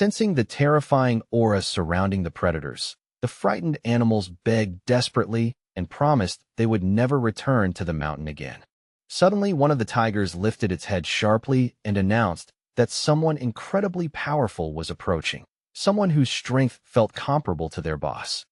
Sensing the terrifying aura surrounding the predators, the frightened animals begged desperately and promised they would never return to the mountain again. Suddenly, one of the tigers lifted its head sharply and announced that someone incredibly powerful was approaching, someone whose strength felt comparable to their boss.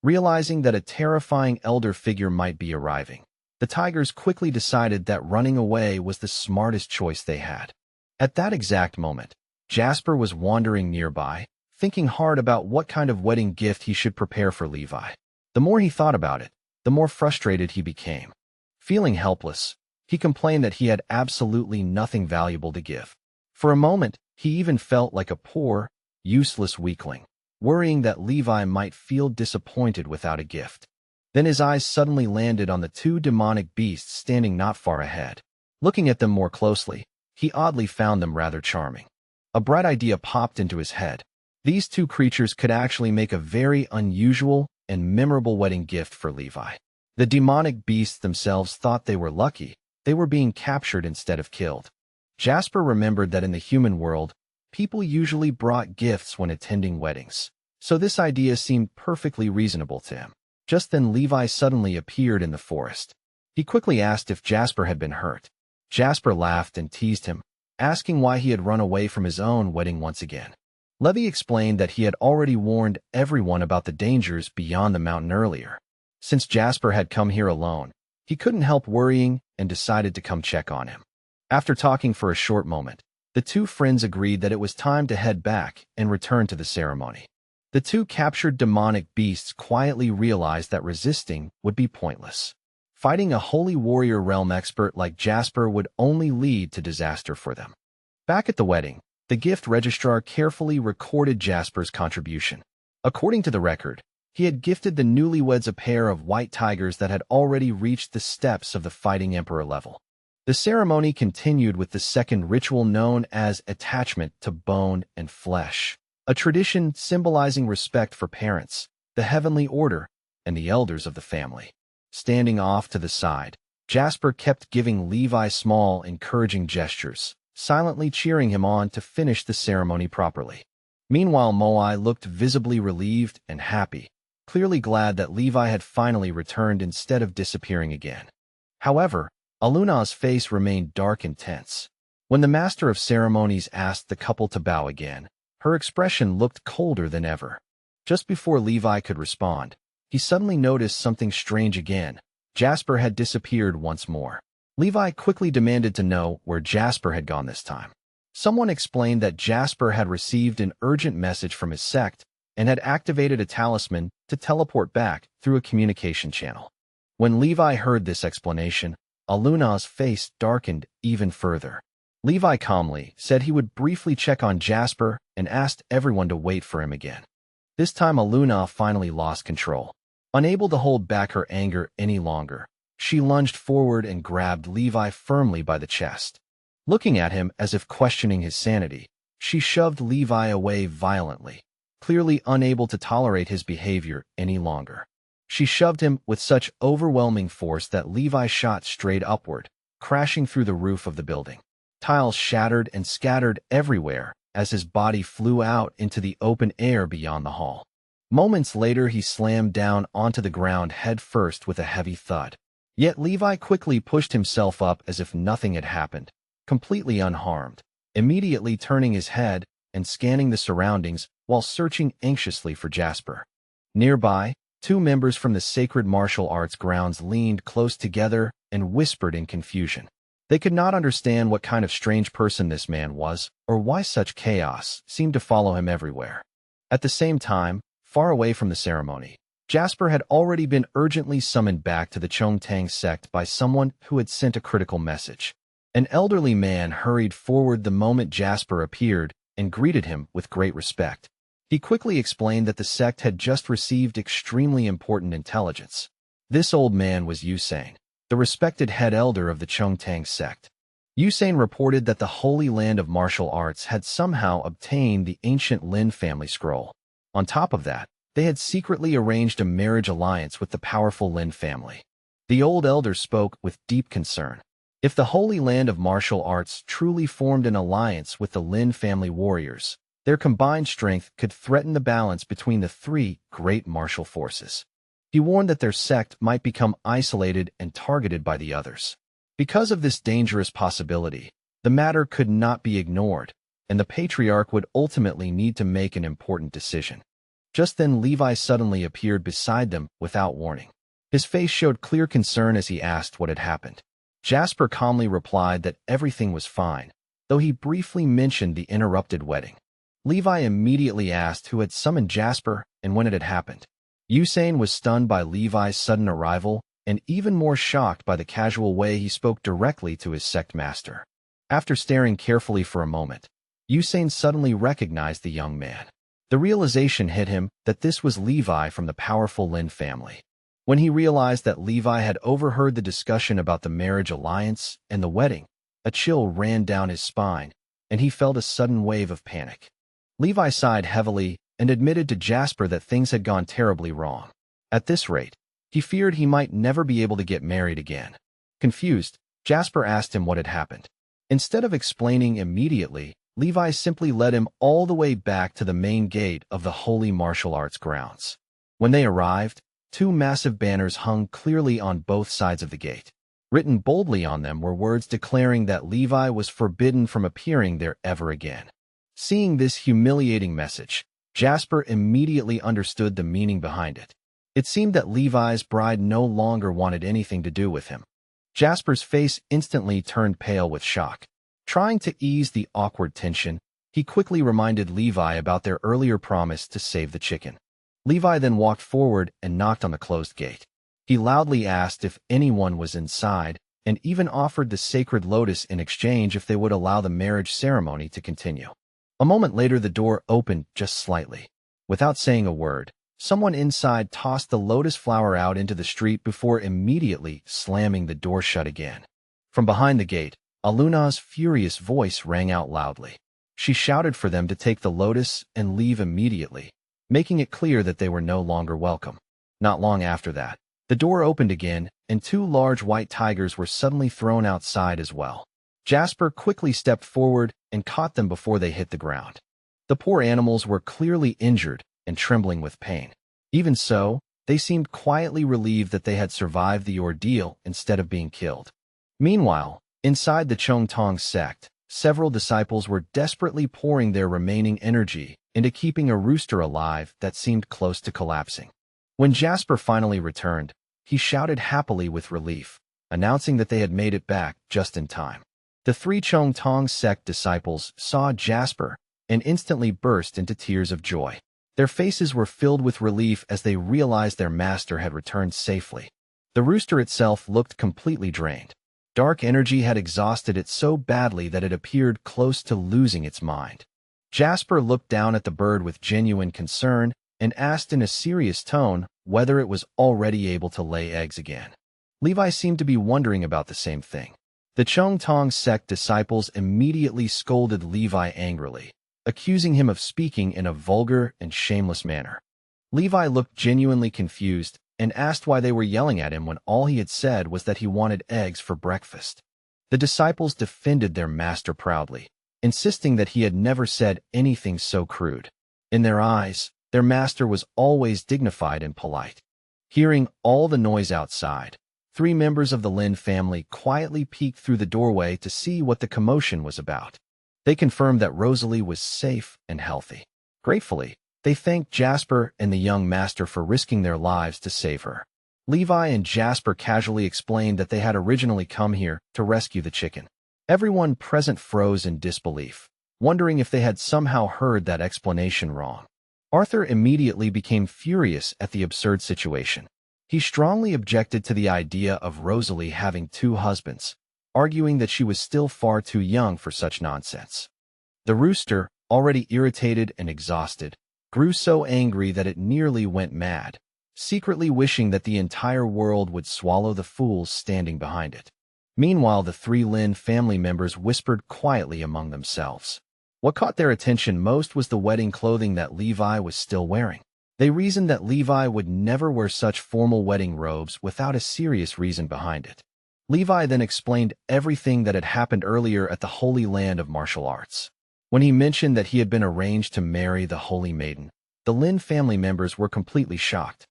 Realizing that a terrifying elder figure might be arriving, the tigers quickly decided that running away was the smartest choice they had. At that exact moment, Jasper was wandering nearby, thinking hard about what kind of wedding gift he should prepare for Levi. The more he thought about it, the more frustrated he became. Feeling helpless, he complained that he had absolutely nothing valuable to give. For a moment, he even felt like a poor, useless weakling, worrying that Levi might feel disappointed without a gift. Then his eyes suddenly landed on the two demonic beasts standing not far ahead. Looking at them more closely, he oddly found them rather charming. A bright idea popped into his head. These two creatures could actually make a very unusual and memorable wedding gift for Levi. The demonic beasts themselves thought they were lucky. They were being captured instead of killed. Jasper remembered that in the human world, people usually brought gifts when attending weddings, so this idea seemed perfectly reasonable to him. Just then Levi suddenly appeared in the forest. He quickly asked if Jasper had been hurt. Jasper laughed and teased him, asking why he had run away from his own wedding once again. Levi explained that he had already warned everyone about the dangers beyond the mountain earlier. Since Jasper had come here alone, he couldn't help worrying and decided to come check on him. After talking for a short moment, the two friends agreed that it was time to head back and return to the ceremony. The two captured demonic beasts quietly realized that resisting would be pointless. Fighting a holy warrior realm expert like Jasper would only lead to disaster for them. Back at the wedding, the gift registrar carefully recorded Jasper's contribution. According to the record, he had gifted the newlyweds a pair of white tigers that had already reached the steps of the fighting emperor level. The ceremony continued with the second ritual known as attachment to bone and flesh, a tradition symbolizing respect for parents, the heavenly order, and the elders of the family. Standing off to the side, Jasper kept giving Levi small, encouraging gestures, silently cheering him on to finish the ceremony properly. Meanwhile, Moai looked visibly relieved and happy, clearly glad that Levi had finally returned instead of disappearing again. However, Aluna's face remained dark and tense. When the master of ceremonies asked the couple to bow again, her expression looked colder than ever. Just before Levi could respond, he suddenly noticed something strange again. Jasper had disappeared once more. Levi quickly demanded to know where Jasper had gone this time. Someone explained that Jasper had received an urgent message from his sect and had activated a talisman to teleport back through a communication channel. When Levi heard this explanation, Aluna's face darkened even further. Levi calmly said he would briefly check on Jasper and asked everyone to wait for him again. This time Aluna finally lost control. Unable to hold back her anger any longer, she lunged forward and grabbed Levi firmly by the chest. Looking at him as if questioning his sanity, she shoved Levi away violently, clearly unable to tolerate his behavior any longer. She shoved him with such overwhelming force that Levi shot straight upward, crashing through the roof of the building. Tiles shattered and scattered everywhere as his body flew out into the open air beyond the hall. Moments later, he slammed down onto the ground head first with a heavy thud. Yet Levi quickly pushed himself up as if nothing had happened, completely unharmed, immediately turning his head and scanning the surroundings while searching anxiously for Jasper. Nearby, two members from the sacred martial arts grounds leaned close together and whispered in confusion. They could not understand what kind of strange person this man was or why such chaos seemed to follow him everywhere. At the same time, far away from the ceremony, Jasper had already been urgently summoned back to the Chongtang sect by someone who had sent a critical message. An elderly man hurried forward the moment Jasper appeared and greeted him with great respect. He quickly explained that the sect had just received extremely important intelligence. This old man was Yusane, the respected head elder of the Chongtang sect. Yusane reported that the Holy Land of Martial Arts had somehow obtained the ancient Lin family scroll. On top of that, they had secretly arranged a marriage alliance with the powerful Lin family. The old elder spoke with deep concern. If the Holy Land of Martial Arts truly formed an alliance with the Lin family warriors, Their combined strength could threaten the balance between the three great martial forces. He warned that their sect might become isolated and targeted by the others. Because of this dangerous possibility, the matter could not be ignored, and the patriarch would ultimately need to make an important decision. Just then Levi suddenly appeared beside them without warning. His face showed clear concern as he asked what had happened. Jasper calmly replied that everything was fine, though he briefly mentioned the interrupted wedding. Levi immediately asked who had summoned Jasper and when it had happened. Usain was stunned by Levi's sudden arrival and even more shocked by the casual way he spoke directly to his sect master. After staring carefully for a moment, Usain suddenly recognized the young man. The realization hit him that this was Levi from the powerful Lin family. When he realized that Levi had overheard the discussion about the marriage alliance and the wedding, a chill ran down his spine, and he felt a sudden wave of panic. Levi sighed heavily and admitted to Jasper that things had gone terribly wrong. At this rate, he feared he might never be able to get married again. Confused, Jasper asked him what had happened. Instead of explaining immediately, Levi simply led him all the way back to the main gate of the Holy Martial Arts grounds. When they arrived, two massive banners hung clearly on both sides of the gate. Written boldly on them were words declaring that Levi was forbidden from appearing there ever again. Seeing this humiliating message, Jasper immediately understood the meaning behind it. It seemed that Levi's bride no longer wanted anything to do with him. Jasper's face instantly turned pale with shock. Trying to ease the awkward tension, he quickly reminded Levi about their earlier promise to save the chicken. Levi then walked forward and knocked on the closed gate. He loudly asked if anyone was inside and even offered the sacred lotus in exchange if they would allow the marriage ceremony to continue. A moment later, the door opened just slightly. Without saying a word, someone inside tossed the lotus flower out into the street before immediately slamming the door shut again. From behind the gate, Aluna's furious voice rang out loudly. She shouted for them to take the lotus and leave immediately, making it clear that they were no longer welcome. Not long after that, the door opened again, and two large white tigers were suddenly thrown outside as well. Jasper quickly stepped forward and caught them before they hit the ground. The poor animals were clearly injured and trembling with pain. Even so, they seemed quietly relieved that they had survived the ordeal instead of being killed. Meanwhile, inside the Chongtong sect, several disciples were desperately pouring their remaining energy into keeping a rooster alive that seemed close to collapsing. When Jasper finally returned, he shouted happily with relief, announcing that they had made it back just in time. The three Chongtong sect disciples saw Jasper and instantly burst into tears of joy. Their faces were filled with relief as they realized their master had returned safely. The rooster itself looked completely drained. Dark energy had exhausted it so badly that it appeared close to losing its mind. Jasper looked down at the bird with genuine concern and asked in a serious tone whether it was already able to lay eggs again. Levi seemed to be wondering about the same thing. The Chongtong sect disciples immediately scolded Levi angrily, accusing him of speaking in a vulgar and shameless manner. Levi looked genuinely confused and asked why they were yelling at him when all he had said was that he wanted eggs for breakfast. The disciples defended their master proudly, insisting that he had never said anything so crude. In their eyes, their master was always dignified and polite. Hearing all the noise outside, three members of the Lin family quietly peeked through the doorway to see what the commotion was about. They confirmed that Rosalie was safe and healthy. Gratefully, they thanked Jasper and the young master for risking their lives to save her. Levi and Jasper casually explained that they had originally come here to rescue the chicken. Everyone present froze in disbelief, wondering if they had somehow heard that explanation wrong. Arthur immediately became furious at the absurd situation. He strongly objected to the idea of Rosalie having two husbands, arguing that she was still far too young for such nonsense. The rooster, already irritated and exhausted, grew so angry that it nearly went mad, secretly wishing that the entire world would swallow the fools standing behind it. Meanwhile, the three Lin family members whispered quietly among themselves. What caught their attention most was the wedding clothing that Levi was still wearing. They reasoned that Levi would never wear such formal wedding robes without a serious reason behind it. Levi then explained everything that had happened earlier at the Holy Land of Martial Arts. When he mentioned that he had been arranged to marry the Holy Maiden, the Lin family members were completely shocked.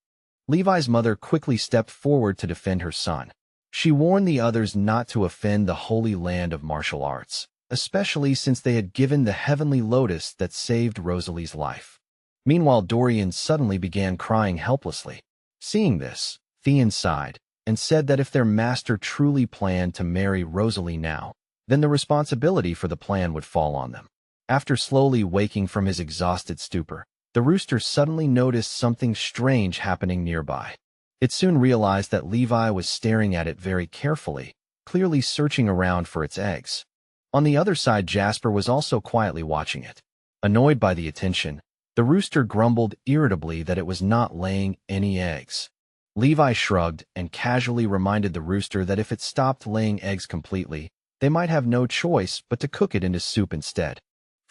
Levi's mother quickly stepped forward to defend her son. She warned the others not to offend the holy land of martial arts, especially since they had given the heavenly lotus that saved Rosalie's life. Meanwhile, Dorian suddenly began crying helplessly. Seeing this, Theon sighed and said that if their master truly planned to marry Rosalie now, then the responsibility for the plan would fall on them. After slowly waking from his exhausted stupor, the rooster suddenly noticed something strange happening nearby. It soon realized that Levi was staring at it very carefully, clearly searching around for its eggs. On the other side, Jasper was also quietly watching it. Annoyed by the attention, the rooster grumbled irritably that it was not laying any eggs. Levi shrugged and casually reminded the rooster that if it stopped laying eggs completely, they might have no choice but to cook it into soup instead.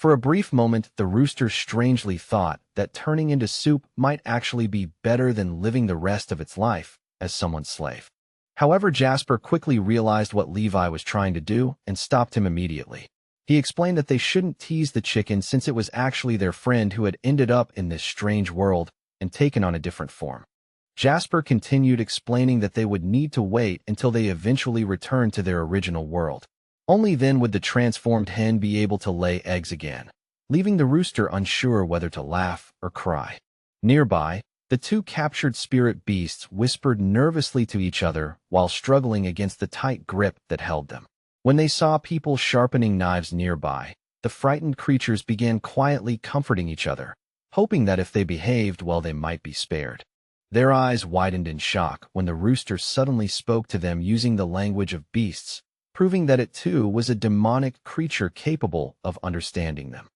For a brief moment, the rooster strangely thought that turning into soup might actually be better than living the rest of its life as someone's slave. However, Jasper quickly realized what Levi was trying to do and stopped him immediately. He explained that they shouldn't tease the chicken since it was actually their friend who had ended up in this strange world and taken on a different form. Jasper continued explaining that they would need to wait until they eventually returned to their original world. Only then would the transformed hen be able to lay eggs again, leaving the rooster unsure whether to laugh or cry. Nearby, the two captured spirit beasts whispered nervously to each other while struggling against the tight grip that held them. When they saw people sharpening knives nearby, the frightened creatures began quietly comforting each other, hoping that if they behaved well they might be spared. Their eyes widened in shock when the rooster suddenly spoke to them using the language of beasts, proving that it too was a demonic creature capable of understanding them.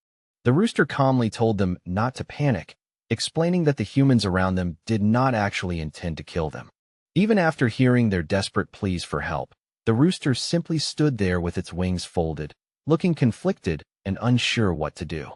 The rooster calmly told them not to panic, explaining that the humans around them did not actually intend to kill them. Even after hearing their desperate pleas for help, the rooster simply stood there with its wings folded, looking conflicted and unsure what to do.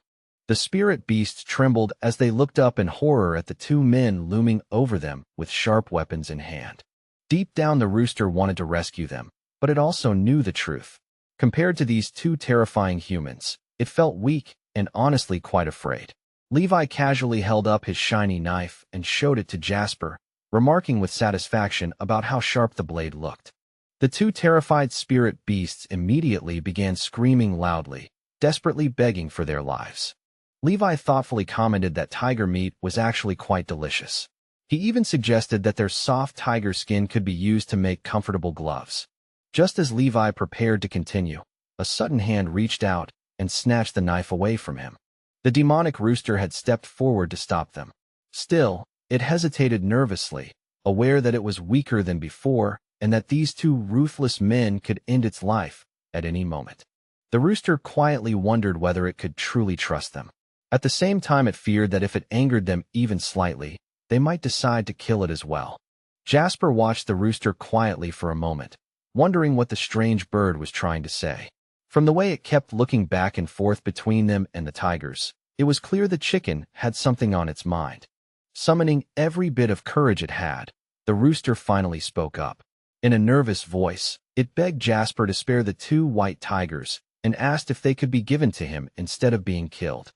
The spirit beasts trembled as they looked up in horror at the two men looming over them with sharp weapons in hand. Deep down, the rooster wanted to rescue them, but it also knew the truth. Compared to these two terrifying humans, it felt weak and honestly quite afraid. Levi casually held up his shiny knife and showed it to Jasper, remarking with satisfaction about how sharp the blade looked. The two terrified spirit beasts immediately began screaming loudly, desperately begging for their lives. Levi thoughtfully commented that tiger meat was actually quite delicious. He even suggested that their soft tiger skin could be used to make comfortable gloves. Just as Levi prepared to continue, a sudden hand reached out and snatched the knife away from him. The demonic rooster had stepped forward to stop them. Still, it hesitated nervously, aware that it was weaker than before and that these two ruthless men could end its life at any moment. The rooster quietly wondered whether it could truly trust them. At the same time, it feared that if it angered them even slightly, they might decide to kill it as well. Jasper watched the rooster quietly for a moment, wondering what the strange bird was trying to say. From the way it kept looking back and forth between them and the tigers, it was clear the chicken had something on its mind. Summoning every bit of courage it had, the rooster finally spoke up. In a nervous voice, it begged Jasper to spare the two white tigers and asked if they could be given to him instead of being killed.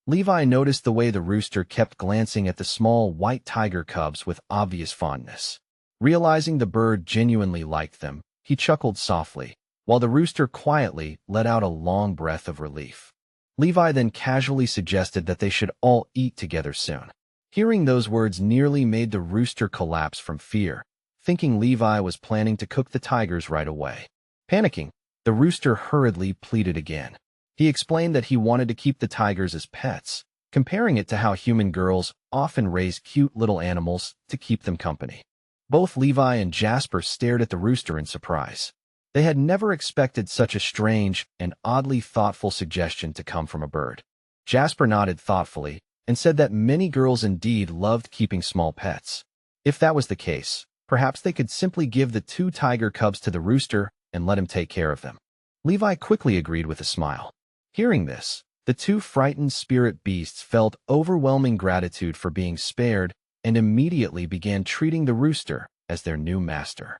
Levi noticed the way the rooster kept glancing at the small white tiger cubs with obvious fondness. Realizing the bird genuinely liked them, he chuckled softly, while the rooster quietly let out a long breath of relief. Levi then casually suggested that they should all eat together soon. Hearing those words nearly made the rooster collapse from fear, thinking Levi was planning to cook the tigers right away. Panicking, the rooster hurriedly pleaded again. He explained that he wanted to keep the tigers as pets, comparing it to how human girls often raise cute little animals to keep them company. Both Levi and Jasper stared at the rooster in surprise. They had never expected such a strange and oddly thoughtful suggestion to come from a bird. Jasper nodded thoughtfully and said that many girls indeed loved keeping small pets. If that was the case, perhaps they could simply give the two tiger cubs to the rooster and let him take care of them. Levi quickly agreed with a smile. Hearing this, the two frightened spirit beasts felt overwhelming gratitude for being spared and immediately began treating the rooster as their new master.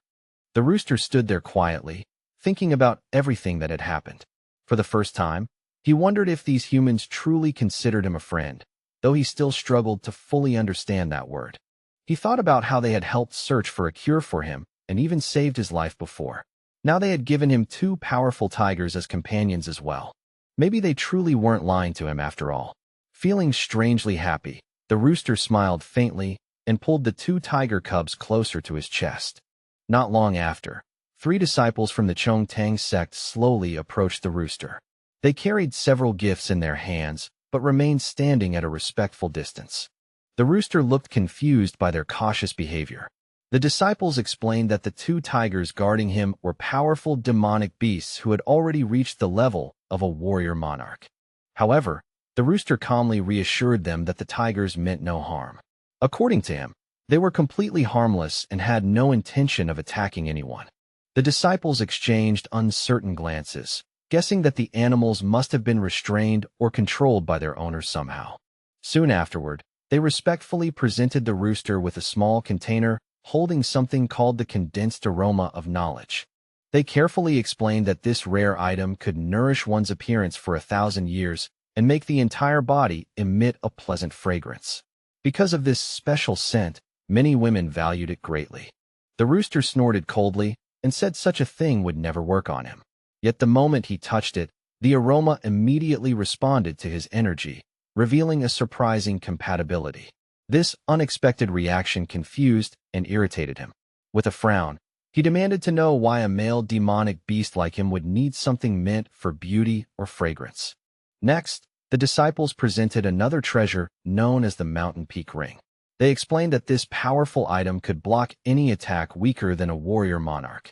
The rooster stood there quietly, thinking about everything that had happened. For the first time, He wondered if these humans truly considered him a friend, though he still struggled to fully understand that word. He thought about how they had helped search for a cure for him and even saved his life before. Now they had given him two powerful tigers as companions as well. Maybe they truly weren't lying to him after all. Feeling strangely happy, the rooster smiled faintly and pulled the two tiger cubs closer to his chest. Not long after, 3 disciples from the Chongtang sect slowly approached the rooster. They carried several gifts in their hands, but remained standing at a respectful distance. The rooster looked confused by their cautious behavior. The disciples explained that the 2 tigers guarding him were powerful demonic beasts who had already reached the level of a warrior monarch. However, the rooster calmly reassured them that the tigers meant no harm. According to him, they were completely harmless and had no intention of attacking anyone. The disciples exchanged uncertain glances, guessing that the animals must have been restrained or controlled by their owners somehow. Soon afterward, they respectfully presented the rooster with a small container holding something called the condensed aroma of knowledge. They carefully explained that this rare item could nourish one's appearance for 1,000 years and make the entire body emit a pleasant fragrance. Because of this special scent, many women valued it greatly. The rooster snorted coldly and said such a thing would never work on him. Yet the moment he touched it, the aroma immediately responded to his energy, revealing a surprising compatibility. This unexpected reaction confused and irritated him. With a frown, he demanded to know why a male demonic beast like him would need something meant for beauty or fragrance. Next, the disciples presented another treasure known as the Mountain Peak Ring. They explained that this powerful item could block any attack weaker than a warrior monarch.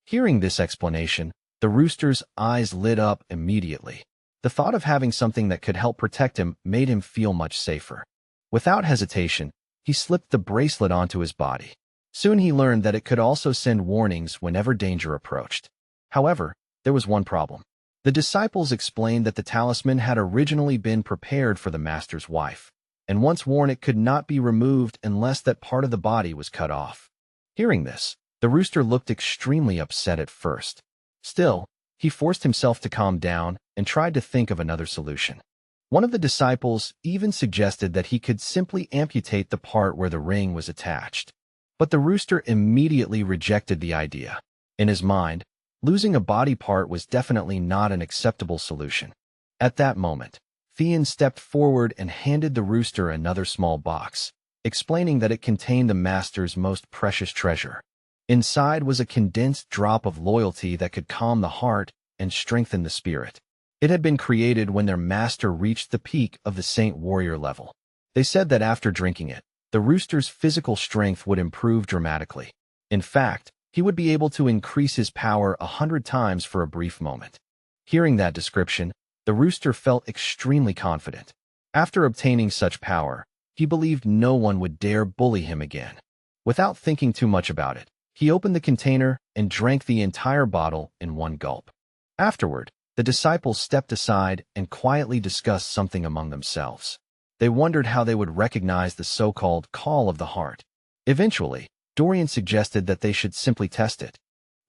Hearing this explanation, the rooster's eyes lit up immediately. The thought of having something that could help protect him made him feel much safer. Without hesitation, he slipped the bracelet onto his body. Soon he learned that it could also send warnings whenever danger approached. However, there was one problem. The disciples explained that the talisman had originally been prepared for the master's wife, and once worn it could not be removed unless that part of the body was cut off. Hearing this, the rooster looked extremely upset at first. Still, he forced himself to calm down and tried to think of another solution. One of the disciples even suggested that he could simply amputate the part where the ring was attached. But the rooster immediately rejected the idea. In his mind, losing a body part was definitely not an acceptable solution. At that moment, Thean stepped forward and handed the rooster another small box, explaining that it contained the master's most precious treasure. Inside was a condensed drop of loyalty that could calm the heart and strengthen the spirit. It had been created when their master reached the peak of the Saint Warrior level. They said that after drinking it, the rooster's physical strength would improve dramatically. In fact, he would be able to increase his power 100 times for a brief moment. Hearing that description, the rooster felt extremely confident. After obtaining such power, he believed no one would dare bully him again. Without thinking too much about it, he opened the container and drank the entire bottle in one gulp. Afterward, the disciples stepped aside and quietly discussed something among themselves. They wondered how they would recognize the so-called call of the heart. Eventually, Dorian suggested that they should simply test it.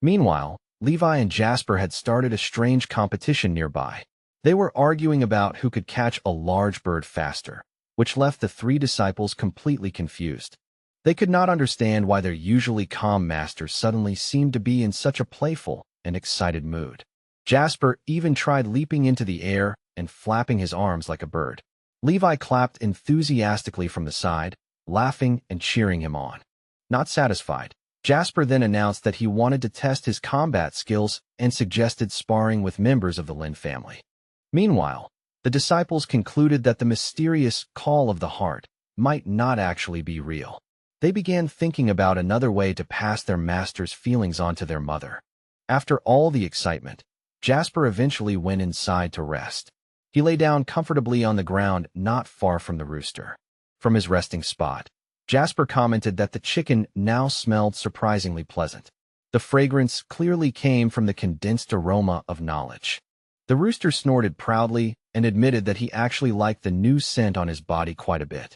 Meanwhile, Levi and Jasper had started a strange competition nearby. They were arguing about who could catch a large bird faster, which left the 3 disciples completely confused. They could not understand why their usually calm master suddenly seemed to be in such a playful and excited mood. Jasper even tried leaping into the air and flapping his arms like a bird. Levi clapped enthusiastically from the side, laughing and cheering him on. Not satisfied, Jasper then announced that he wanted to test his combat skills and suggested sparring with members of the Lin family. Meanwhile, the disciples concluded that the mysterious call of the heart might not actually be real. They began thinking about another way to pass their master's feelings on to their mother. After all the excitement, Jasper eventually went inside to rest. He lay down comfortably on the ground not far from the rooster. From his resting spot, Jasper commented that the chicken now smelled surprisingly pleasant. The fragrance clearly came from the condensed aroma of knowledge. The rooster snorted proudly and admitted that he actually liked the new scent on his body quite a bit.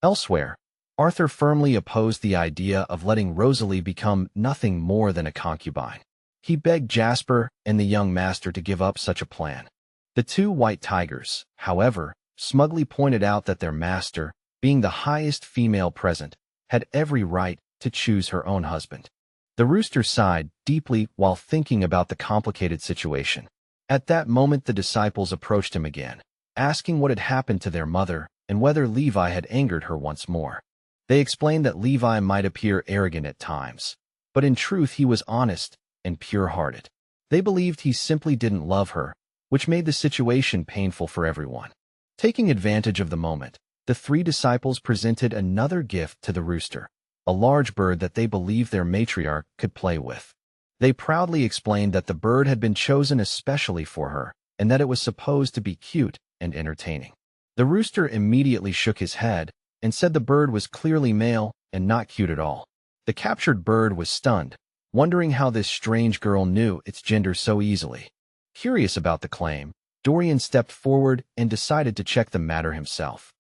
Elsewhere, Arthur firmly opposed the idea of letting Rosalie become nothing more than a concubine. He begged Jasper and the young master to give up such a plan. The two white tigers, however, smugly pointed out that their master, being the highest female present, had every right to choose her own husband. The rooster sighed deeply while thinking about the complicated situation. At that moment the disciples approached him again, asking what had happened to their mother and whether Levi had angered her once more. They explained that Levi might appear arrogant at times, but in truth he was honest and pure-hearted. They believed he simply didn't love her, which made the situation painful for everyone. Taking advantage of the moment, the three disciples presented another gift to the rooster, a large bird that they believed their matriarch could play with. They proudly explained that the bird had been chosen especially for her, and that it was supposed to be cute and entertaining. The rooster immediately shook his head and said the bird was clearly male and not cute at all. The captured bird was stunned, wondering how this strange girl knew its gender so easily. Curious about the claim, Dorian stepped forward and decided to check the matter himself.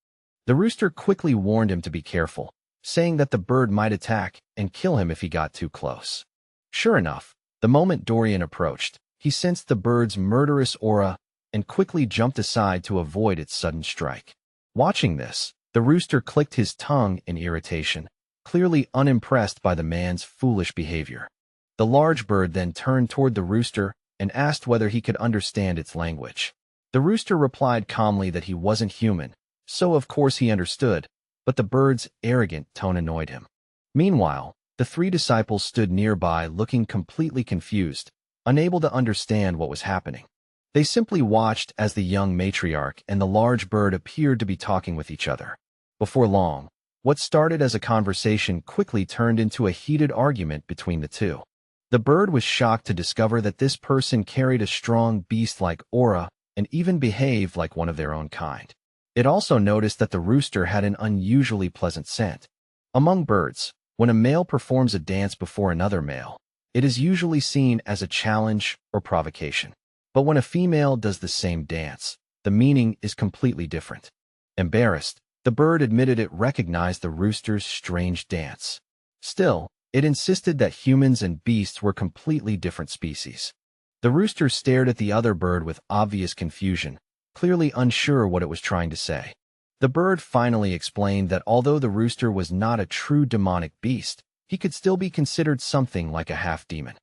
The rooster quickly warned him to be careful, saying that the bird might attack and kill him if he got too close. Sure enough, the moment Dorian approached, he sensed the bird's murderous aura and quickly jumped aside to avoid its sudden strike. Watching this, the rooster clicked his tongue in irritation, clearly unimpressed by the man's foolish behavior. The large bird then turned toward the rooster and asked whether he could understand its language. The rooster replied calmly that he wasn't human, so of course he understood, but the bird's arrogant tone annoyed him. Meanwhile, the three disciples stood nearby looking completely confused, unable to understand what was happening. They simply watched as the young matriarch and the large bird appeared to be talking with each other. Before long, what started as a conversation quickly turned into a heated argument between the two. The bird was shocked to discover that this person carried a strong beast-like aura and even behaved like one of their own kind. It also noticed that the rooster had an unusually pleasant scent. Among birds, when a male performs a dance before another male, it is usually seen as a challenge or provocation. But when a female does the same dance, the meaning is completely different. Embarrassed, the bird admitted it recognized the rooster's strange dance. Still, it insisted that humans and beasts were completely different species. The rooster stared at the other bird with obvious confusion, clearly unsure what it was trying to say. The bird finally explained that although the rooster was not a true demonic beast, he could still be considered something like a half-demon.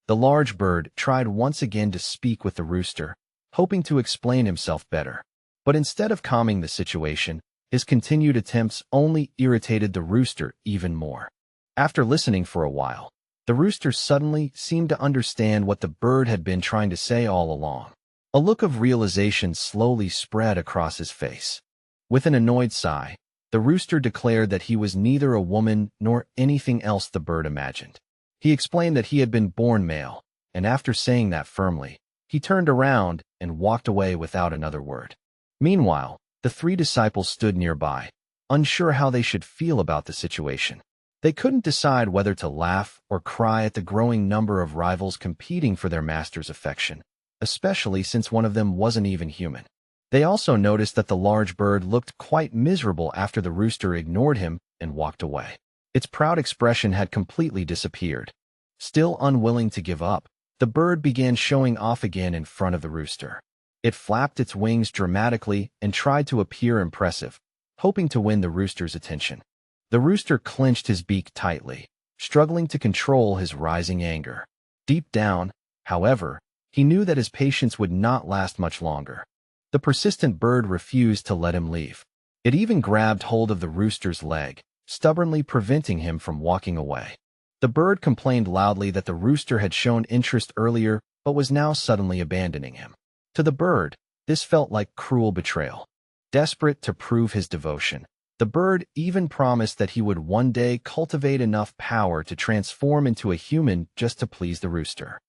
The large bird tried once again to speak with the rooster, hoping to explain himself better. But instead of calming the situation, his continued attempts only irritated the rooster even more. After listening for a while, the rooster suddenly seemed to understand what the bird had been trying to say all along. A look of realization slowly spread across his face. With an annoyed sigh, the rooster declared that he was neither a woman nor anything else the bird imagined. He explained that he had been born male, and after saying that firmly, he turned around and walked away without another word. Meanwhile, the three disciples stood nearby, unsure how they should feel about the situation. They couldn't decide whether to laugh or cry at the growing number of rivals competing for their master's affection, especially since one of them wasn't even human. They also noticed that the large bird looked quite miserable after the rooster ignored him and walked away. Its proud expression had completely disappeared. Still unwilling to give up, the bird began showing off again in front of the rooster. It flapped its wings dramatically and tried to appear impressive, hoping to win the rooster's attention. The rooster clenched his beak tightly, struggling to control his rising anger. Deep down, however, he knew that his patience would not last much longer. The persistent bird refused to let him leave. It even grabbed hold of the rooster's leg, stubbornly preventing him from walking away. The bird complained loudly that the rooster had shown interest earlier but was now suddenly abandoning him. To the bird, this felt like cruel betrayal. Desperate to prove his devotion, the bird even promised that he would one day cultivate enough power to transform into a human just to please the rooster.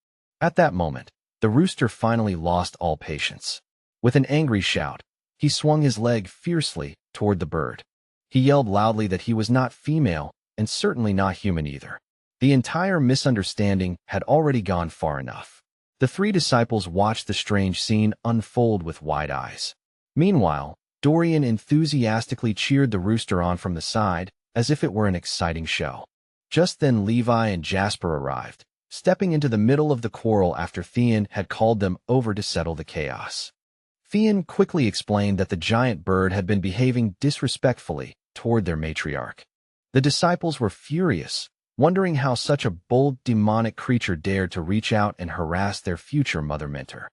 At that moment, the rooster finally lost all patience. With an angry shout, he swung his leg fiercely toward the bird. He yelled loudly that he was not female and certainly not human either. The entire misunderstanding had already gone far enough. The three disciples watched the strange scene unfold with wide eyes. Meanwhile, Dorian enthusiastically cheered the rooster on from the side, as if it were an exciting show. Just then Levi and Jasper arrived, stepping into the middle of the quarrel after Theon had called them over to settle the chaos. Thean quickly explained that the giant bird had been behaving disrespectfully toward their matriarch. The disciples were furious, wondering how such a bold demonic creature dared to reach out and harass their future mother mentor.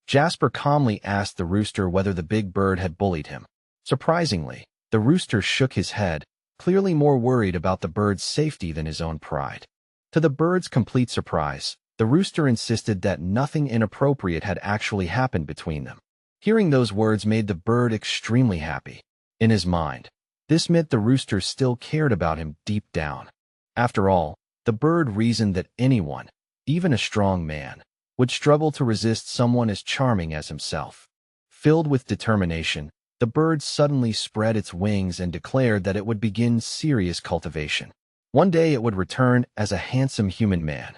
Jasper calmly asked the rooster whether the big bird had bullied him. Surprisingly, the rooster shook his head, clearly more worried about the bird's safety than his own pride. To the bird's complete surprise, the rooster insisted that nothing inappropriate had actually happened between them. Hearing those words made the bird extremely happy. In his mind, this meant the rooster still cared about him deep down. After all, the bird reasoned that anyone, even a strong man, would struggle to resist someone as charming as himself. Filled with determination, the bird suddenly spread its wings and declared that it would begin serious cultivation. One day it would return as a handsome human man.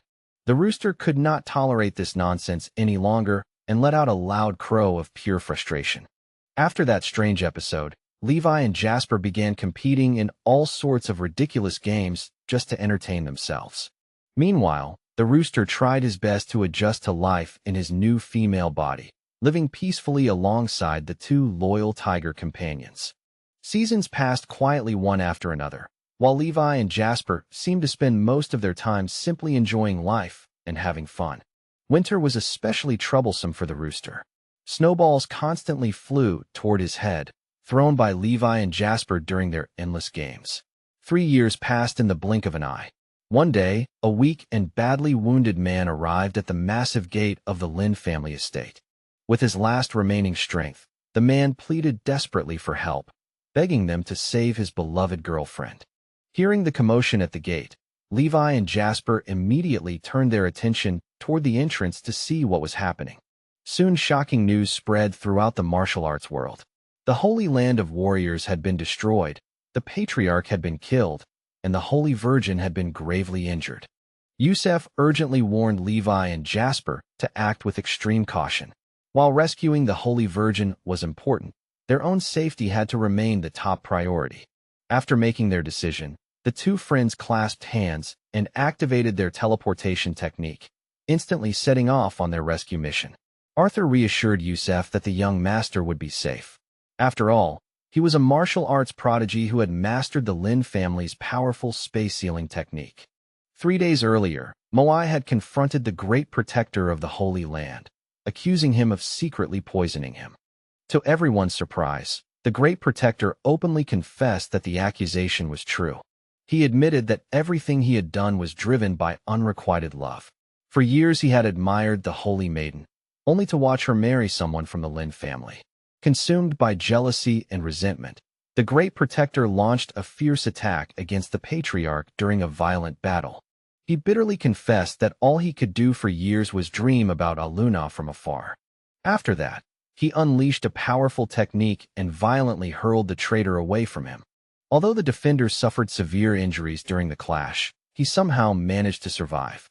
The rooster could not tolerate this nonsense any longer and let out a loud crow of pure frustration. After that strange episode, Levi and Jasper began competing in all sorts of ridiculous games just to entertain themselves. Meanwhile, the rooster tried his best to adjust to life in his new female body, living peacefully alongside the two loyal tiger companions. Seasons passed quietly one after another, while Levi and Jasper seemed to spend most of their time simply enjoying life and having fun. Winter was especially troublesome for the rooster. Snowballs constantly flew toward his head, thrown by Levi and Jasper during their endless games. 3 years passed in the blink of an eye. One day, a weak and badly wounded man arrived at the massive gate of the Lin family estate. With his last remaining strength, the man pleaded desperately for help, begging them to save his beloved girlfriend. Hearing the commotion at the gate, Levi and Jasper immediately turned their attention toward the entrance to see what was happening. Soon shocking news spread throughout the martial arts world. The Holy Land of Warriors had been destroyed, the Patriarch had been killed, and the Holy Virgin had been gravely injured. Yusef urgently warned Levi and Jasper to act with extreme caution. While rescuing the Holy Virgin was important, their own safety had to remain the top priority. After making their decision, the two friends clasped hands and activated their teleportation technique, instantly setting off on their rescue mission. Arthur reassured Yusef that the young master would be safe. After all, he was a martial arts prodigy who had mastered the Lin family's powerful space-sealing technique. 3 days earlier, Moai had confronted the Great Protector of the Holy Land, accusing him of secretly poisoning him. To everyone's surprise, the Great Protector openly confessed that the accusation was true. He admitted that everything he had done was driven by unrequited love. For years he had admired the Holy Maiden, only to watch her marry someone from the Lin family. Consumed by jealousy and resentment, the Great Protector launched a fierce attack against the Patriarch during a violent battle. He bitterly confessed that all he could do for years was dream about Aluna from afar. After that, he unleashed a powerful technique and violently hurled the traitor away from him. Although the defender suffered severe injuries during the clash, he somehow managed to survive.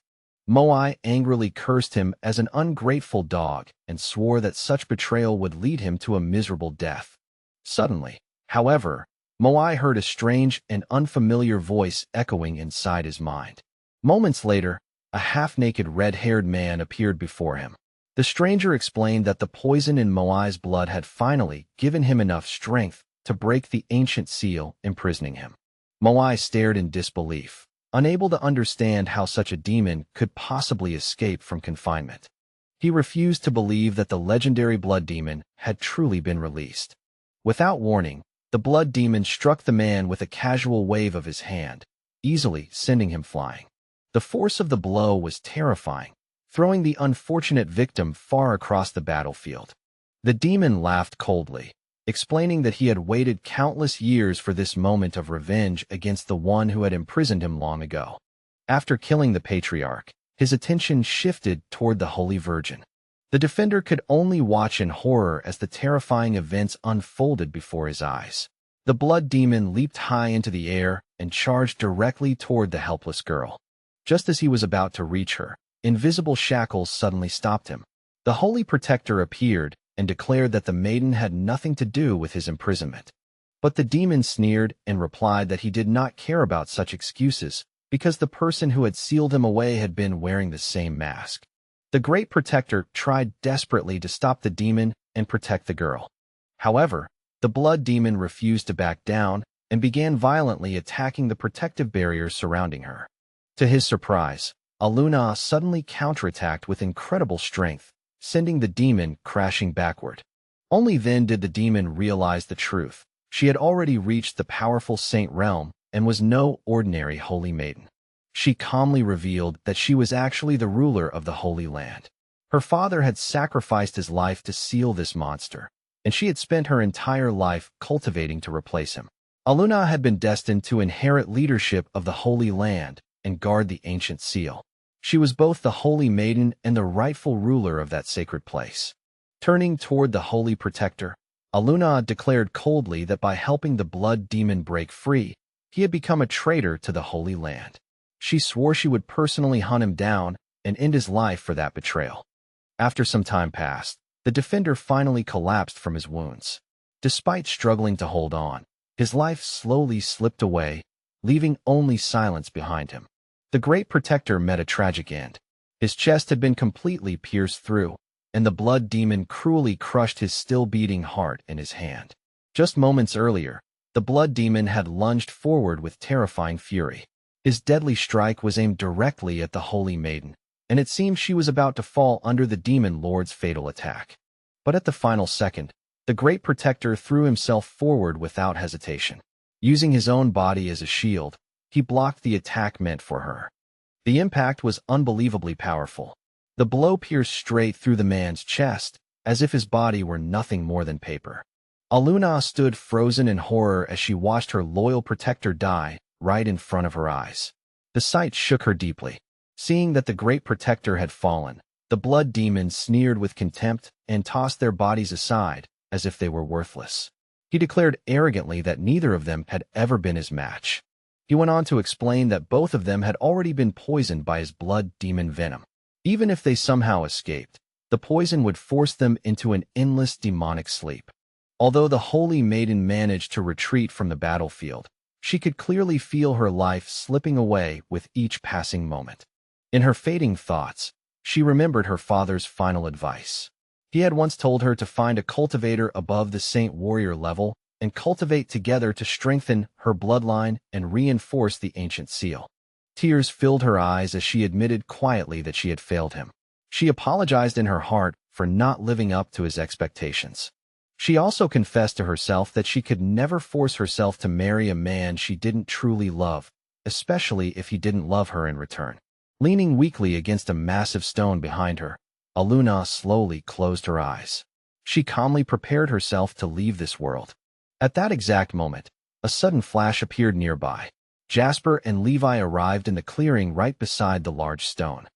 Moai angrily cursed him as an ungrateful dog and swore that such betrayal would lead him to a miserable death. Suddenly, however, Moai heard a strange and unfamiliar voice echoing inside his mind. Moments later, a half-naked red-haired man appeared before him. The stranger explained that the poison in Moai's blood had finally given him enough strength to break the ancient seal imprisoning him. Moai stared in disbelief, unable to understand how such a demon could possibly escape from confinement. He refused to believe that the legendary blood demon had truly been released. Without warning, the blood demon struck the man with a casual wave of his hand, easily sending him flying. The force of the blow was terrifying, throwing the unfortunate victim far across the battlefield. The demon laughed coldly, explaining that he had waited countless years for this moment of revenge against the one who had imprisoned him long ago. After killing the Patriarch, his attention shifted toward the Holy Virgin. The defender could only watch in horror as the terrifying events unfolded before his eyes. The blood demon leaped high into the air and charged directly toward the helpless girl. Just as he was about to reach her, invisible shackles suddenly stopped him. The Holy Protector appeared and declared that the maiden had nothing to do with his imprisonment. But the demon sneered and replied that he did not care about such excuses because the person who had sealed him away had been wearing the same mask. The Great Protector tried desperately to stop the demon and protect the girl. However, the blood demon refused to back down and began violently attacking the protective barriers surrounding her. To his surprise, Aluna suddenly counterattacked with incredible strength, sending the demon crashing backward. Only then did the demon realize the truth. She had already reached the powerful saint realm and was no ordinary holy maiden. She calmly revealed that she was actually the ruler of the Holy Land. Her father had sacrificed his life to seal this monster, and she had spent her entire life cultivating to replace him. Aluna had been destined to inherit leadership of the Holy Land and guard the ancient seal. She was both the holy maiden and the rightful ruler of that sacred place. Turning toward the holy protector, Aluna declared coldly that by helping the blood demon break free, he had become a traitor to the Holy Land. She swore she would personally hunt him down and end his life for that betrayal. After some time passed, the defender finally collapsed from his wounds. Despite struggling to hold on, his life slowly slipped away, leaving only silence behind him. The great protector met a tragic end. His chest had been completely pierced through, and the blood demon cruelly crushed his still-beating heart in his hand. Just moments earlier, the blood demon had lunged forward with terrifying fury. His deadly strike was aimed directly at the Holy Maiden, and it seemed she was about to fall under the demon lord's fatal attack. But at the final second, the great protector threw himself forward without hesitation. Using his own body as a shield, he blocked the attack meant for her. The impact was unbelievably powerful. The blow pierced straight through the man's chest, as if his body were nothing more than paper. Aluna stood frozen in horror as she watched her loyal protector die right in front of her eyes. The sight shook her deeply. Seeing that the great protector had fallen, the blood demons sneered with contempt and tossed their bodies aside as if they were worthless. He declared arrogantly that neither of them had ever been his match. He went on to explain that both of them had already been poisoned by his blood demon venom. Even if they somehow escaped, the poison would force them into an endless demonic sleep. Although the Holy Maiden managed to retreat from the battlefield, she could clearly feel her life slipping away with each passing moment. In her fading thoughts, she remembered her father's final advice. He had once told her to find a cultivator above the saint warrior level and cultivate together to strengthen her bloodline and reinforce the ancient seal. Tears filled her eyes as she admitted quietly that she had failed him. She apologized in her heart for not living up to his expectations. She also confessed to herself that she could never force herself to marry a man she didn't truly love, especially if he didn't love her in return. Leaning weakly against a massive stone behind her, Aluna slowly closed her eyes. She calmly prepared herself to leave this world. At that exact moment, a sudden flash appeared nearby. Jasper and Levi arrived in the clearing right beside the large stone.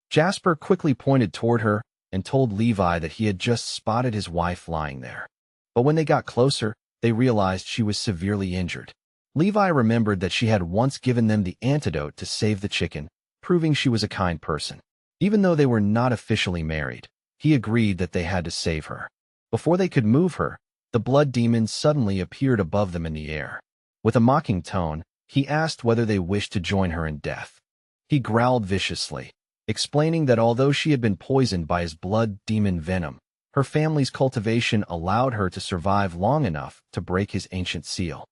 Jasper quickly pointed toward her and told Levi that he had just spotted his wife lying there. But when they got closer, they realized she was severely injured. Levi remembered that she had once given them the antidote to save the chicken, proving she was a kind person. Even though they were not officially married, he agreed that they had to save her. Before they could move her, the blood demon suddenly appeared above them in the air. With a mocking tone, he asked whether they wished to join her in death. He growled viciously, explaining that although she had been poisoned by his blood demon venom, her family's cultivation allowed her to survive long enough to break his ancient seal.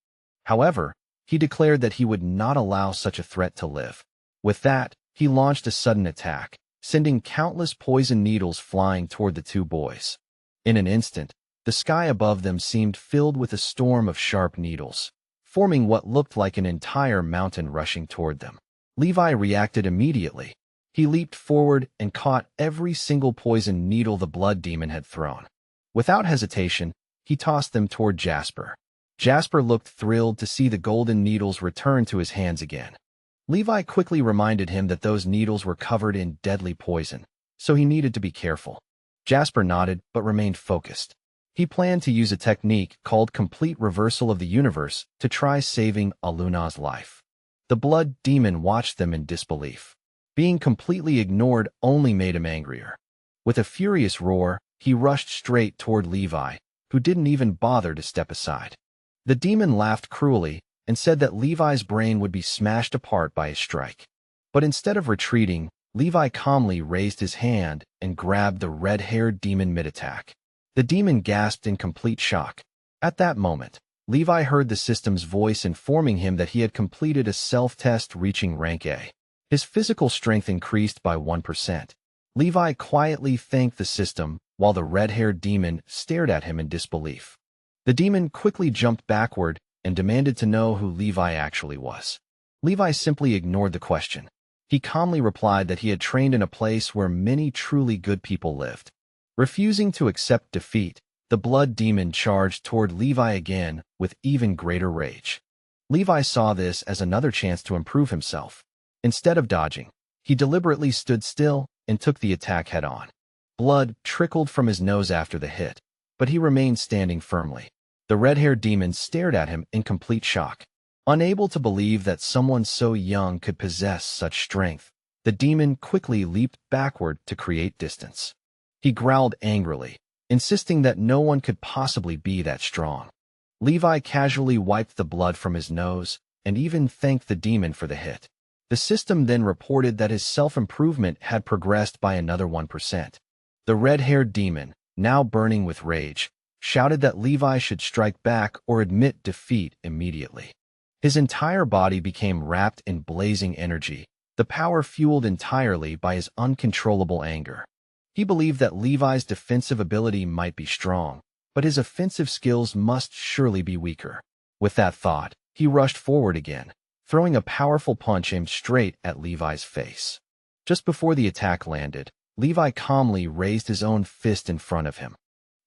However, he declared that he would not allow such a threat to live. With that, he launched a sudden attack, sending countless poison needles flying toward the two boys. In an instant, the sky above them seemed filled with a storm of sharp needles, forming what looked like an entire mountain rushing toward them. Levi reacted immediately. He leaped forward and caught every single poison needle the blood demon had thrown. Without hesitation, he tossed them toward Jasper. Jasper looked thrilled to see the golden needles return to his hands again. Levi quickly reminded him that those needles were covered in deadly poison, so he needed to be careful. Jasper nodded but remained focused. He planned to use a technique called complete reversal of the universe to try saving Aluna's life. The blood demon watched them in disbelief. Being completely ignored only made him angrier. With a furious roar, he rushed straight toward Levi, who didn't even bother to step aside. The demon laughed cruelly and said that Levi's brain would be smashed apart by his strike. But instead of retreating, Levi calmly raised his hand and grabbed the red-haired demon mid-attack. The demon gasped in complete shock. At that moment, Levi heard the system's voice informing him that he had completed a self-test reaching rank A. His physical strength increased by 1%. Levi quietly thanked the system while the red-haired demon stared at him in disbelief. The demon quickly jumped backward and demanded to know who Levi actually was. Levi simply ignored the question. He calmly replied that he had trained in a place where many truly good people lived. Refusing to accept defeat, the blood demon charged toward Levi again with even greater rage. Levi saw this as another chance to improve himself. Instead of dodging, he deliberately stood still and took the attack head-on. Blood trickled from his nose after the hit, but he remained standing firmly. The red-haired demon stared at him in complete shock. Unable to believe that someone so young could possess such strength, the demon quickly leaped backward to create distance. He growled angrily, insisting that no one could possibly be that strong. Levi casually wiped the blood from his nose and even thanked the demon for the hit. The system then reported that his self-improvement had progressed by another 1%. The red-haired demon, now burning with rage, shouted that Levi should strike back or admit defeat immediately. His entire body became wrapped in blazing energy, the power fueled entirely by his uncontrollable anger. He believed that Levi's defensive ability might be strong, but his offensive skills must surely be weaker. With that thought, he rushed forward again, throwing a powerful punch aimed straight at Levi's face. Just before the attack landed, Levi calmly raised his own fist in front of him.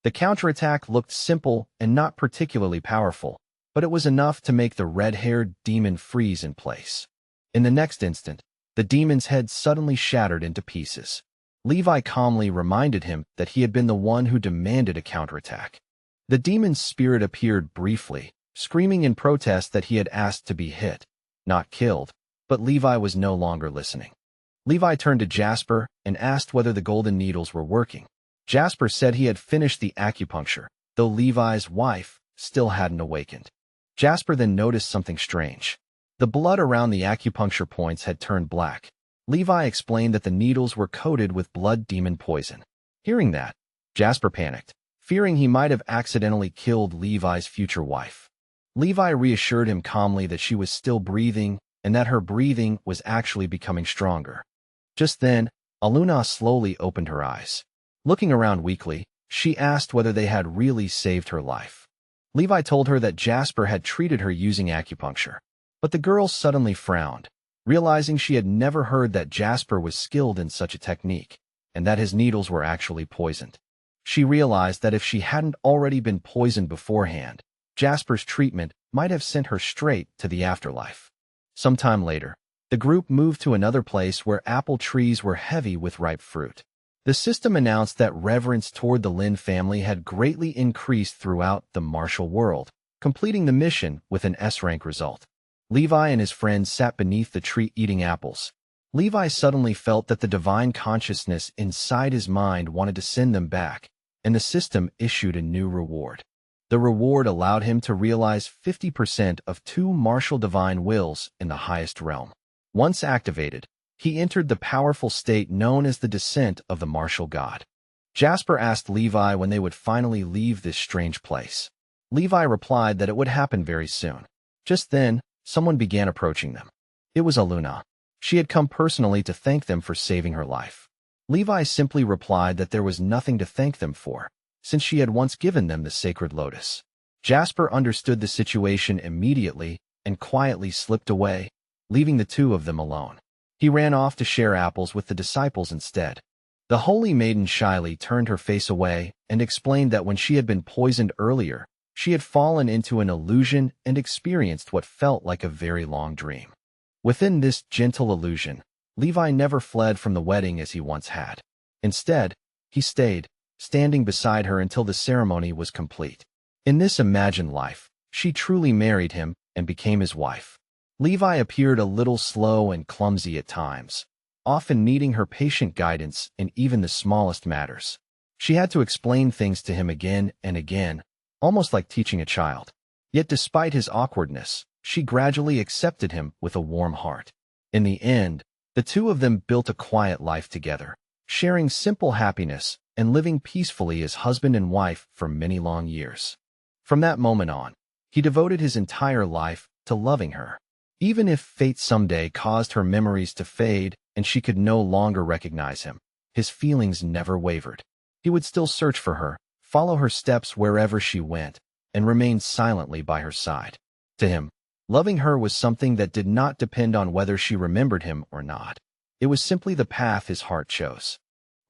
The counterattack looked simple and not particularly powerful, but it was enough to make the red-haired demon freeze in place. In the next instant, the demon's head suddenly shattered into pieces. Levi calmly reminded him that he had been the one who demanded a counterattack. The demon's spirit appeared briefly, screaming in protest that he had asked to be hit, not killed, but Levi was no longer listening. Levi turned to Jasper and asked whether the golden needles were working. Jasper said he had finished the acupuncture, though Levi's wife still hadn't awakened. Jasper then noticed something strange. The blood around the acupuncture points had turned black. Levi explained that the needles were coated with blood demon poison. Hearing that, Jasper panicked, fearing he might have accidentally killed Levi's future wife. Levi reassured him calmly that she was still breathing and that her breathing was actually becoming stronger. Just then, Aluna slowly opened her eyes. Looking around weakly, she asked whether they had really saved her life. Levi told her that Jasper had treated her using acupuncture, but the girl suddenly frowned, realizing she had never heard that Jasper was skilled in such a technique, and that his needles were actually poisoned. She realized that if she hadn't already been poisoned beforehand, Jasper's treatment might have sent her straight to the afterlife. Sometime later, the group moved to another place where apple trees were heavy with ripe fruit. The system announced that reverence toward the Lin family had greatly increased throughout the martial world, completing the mission with an S-rank result. Levi and his friends sat beneath the tree eating apples. Levi suddenly felt that the divine consciousness inside his mind wanted to send them back, and the system issued a new reward. The reward allowed him to realize 50% of 2 martial divine wills in the highest realm. Once activated, he entered the powerful state known as the descent of the martial god. Jasper asked Levi when they would finally leave this strange place. Levi replied that it would happen very soon. Just then, someone began approaching them. It was Aluna. She had come personally to thank them for saving her life. Levi simply replied that there was nothing to thank them for, since she had once given them the sacred lotus. Jasper understood the situation immediately and quietly slipped away, leaving the two of them alone. He ran off to share apples with the disciples instead. The holy maiden shyly turned her face away and explained that when she had been poisoned earlier, she had fallen into an illusion and experienced what felt like a very long dream. Within this gentle illusion, Levi never fled from the wedding as he once had. Instead, he stayed, standing beside her until the ceremony was complete. In this imagined life, she truly married him and became his wife. Levi appeared a little slow and clumsy at times, often needing her patient guidance in even the smallest matters. She had to explain things to him again and again, almost like teaching a child. Yet despite his awkwardness, she gradually accepted him with a warm heart. In the end, the two of them built a quiet life together, sharing simple happiness and living peacefully as husband and wife for many long years. From that moment on, he devoted his entire life to loving her. Even if fate someday caused her memories to fade and she could no longer recognize him, his feelings never wavered. He would still search for her, follow her steps wherever she went, and remain silently by her side. To him, loving her was something that did not depend on whether she remembered him or not. It was simply the path his heart chose.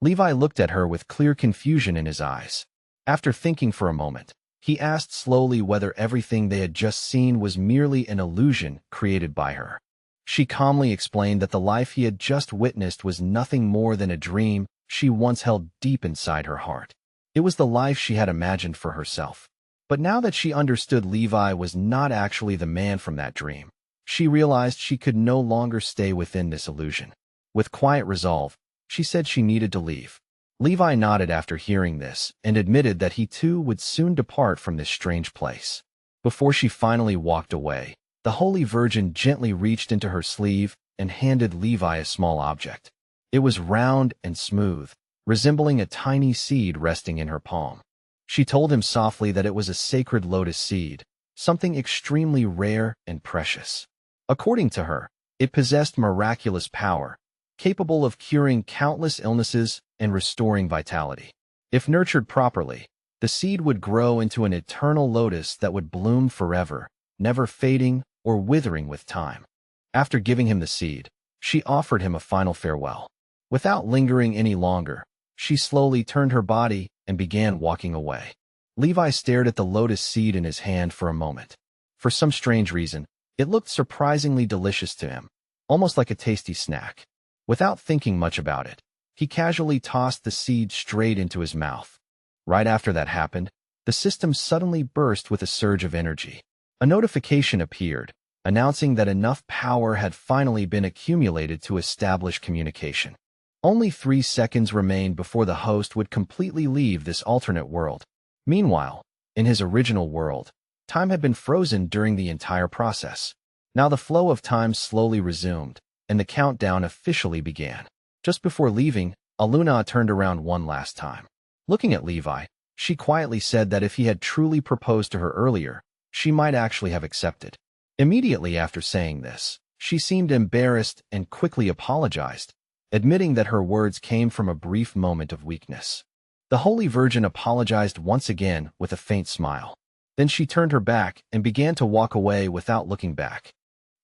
Levi looked at her with clear confusion in his eyes. After thinking for a moment, he asked slowly whether everything they had just seen was merely an illusion created by her. She calmly explained that the life he had just witnessed was nothing more than a dream she once held deep inside her heart. It was the life she had imagined for herself. But now that she understood Levi was not actually the man from that dream, she realized she could no longer stay within this illusion. With quiet resolve, she said she needed to leave. Levi nodded after hearing this and admitted that he too would soon depart from this strange place. Before she finally walked away, the Holy Virgin gently reached into her sleeve and handed Levi a small object. It was round and smooth, resembling a tiny seed resting in her palm. She told him softly that it was a sacred lotus seed, something extremely rare and precious. According to her, it possessed miraculous power, capable of curing countless illnesses and restoring vitality. If nurtured properly, the seed would grow into an eternal lotus that would bloom forever, never fading or withering with time. After giving him the seed, she offered him a final farewell. Without lingering any longer, she slowly turned her body and began walking away. Levi stared at the lotus seed in his hand for a moment. For some strange reason, it looked surprisingly delicious to him, almost like a tasty snack. Without thinking much about it, he casually tossed the seed straight into his mouth. Right after that happened, the system suddenly burst with a surge of energy. A notification appeared, announcing that enough power had finally been accumulated to establish communication. Only 3 seconds remained before the host would completely leave this alternate world. Meanwhile, in his original world, time had been frozen during the entire process. Now the flow of time slowly resumed, and the countdown officially began. Just before leaving, Aluna turned around one last time. Looking at Levi, she quietly said that if he had truly proposed to her earlier, she might actually have accepted. Immediately after saying this, she seemed embarrassed and quickly apologized, admitting that her words came from a brief moment of weakness. The Holy Virgin apologized once again with a faint smile. Then she turned her back and began to walk away without looking back.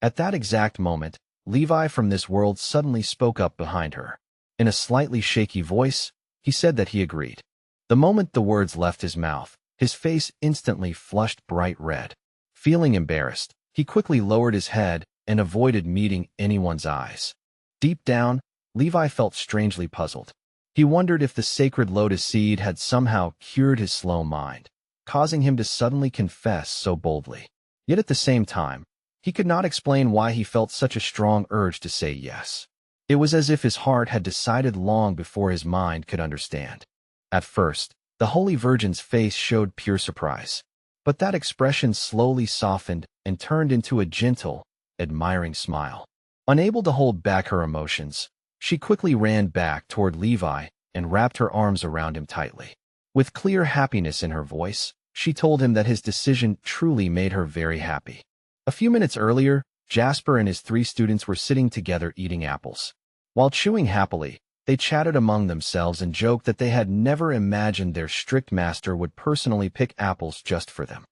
At that exact moment, Levi from this world suddenly spoke up behind her. In a slightly shaky voice, he said that he agreed. The moment the words left his mouth, his face instantly flushed bright red. Feeling embarrassed, he quickly lowered his head and avoided meeting anyone's eyes. Deep down, Levi felt strangely puzzled. He wondered if the sacred lotus seed had somehow cured his slow mind, causing him to suddenly confess so boldly. Yet at the same time, he could not explain why he felt such a strong urge to say yes. It was as if his heart had decided long before his mind could understand. At first, the Holy Virgin's face showed pure surprise, but that expression slowly softened and turned into a gentle, admiring smile. Unable to hold back her emotions, she quickly ran back toward Levi and wrapped her arms around him tightly. With clear happiness in her voice, she told him that his decision truly made her very happy. A few minutes earlier, Jasper and his 3 students were sitting together eating apples. While chewing happily, they chatted among themselves and joked that they had never imagined their strict master would personally pick apples just for them.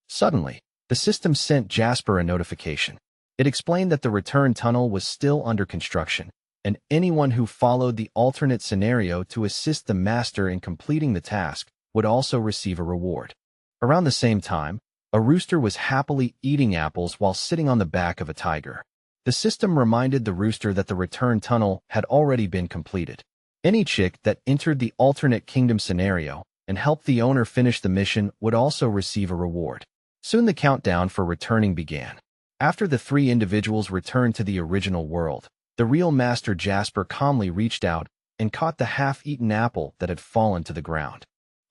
Suddenly, the system sent Jasper a notification. It explained that the return tunnel was still under construction, and anyone who followed the alternate scenario to assist the master in completing the task would also receive a reward. Around the same time, a rooster was happily eating apples while sitting on the back of a tiger. The system reminded the rooster that the return tunnel had already been completed. Any chick that entered the alternate kingdom scenario and helped the owner finish the mission would also receive a reward. Soon the countdown for returning began. After the 3 individuals returned to the original world, the real master Jasper calmly reached out and caught the half-eaten apple that had fallen to the ground.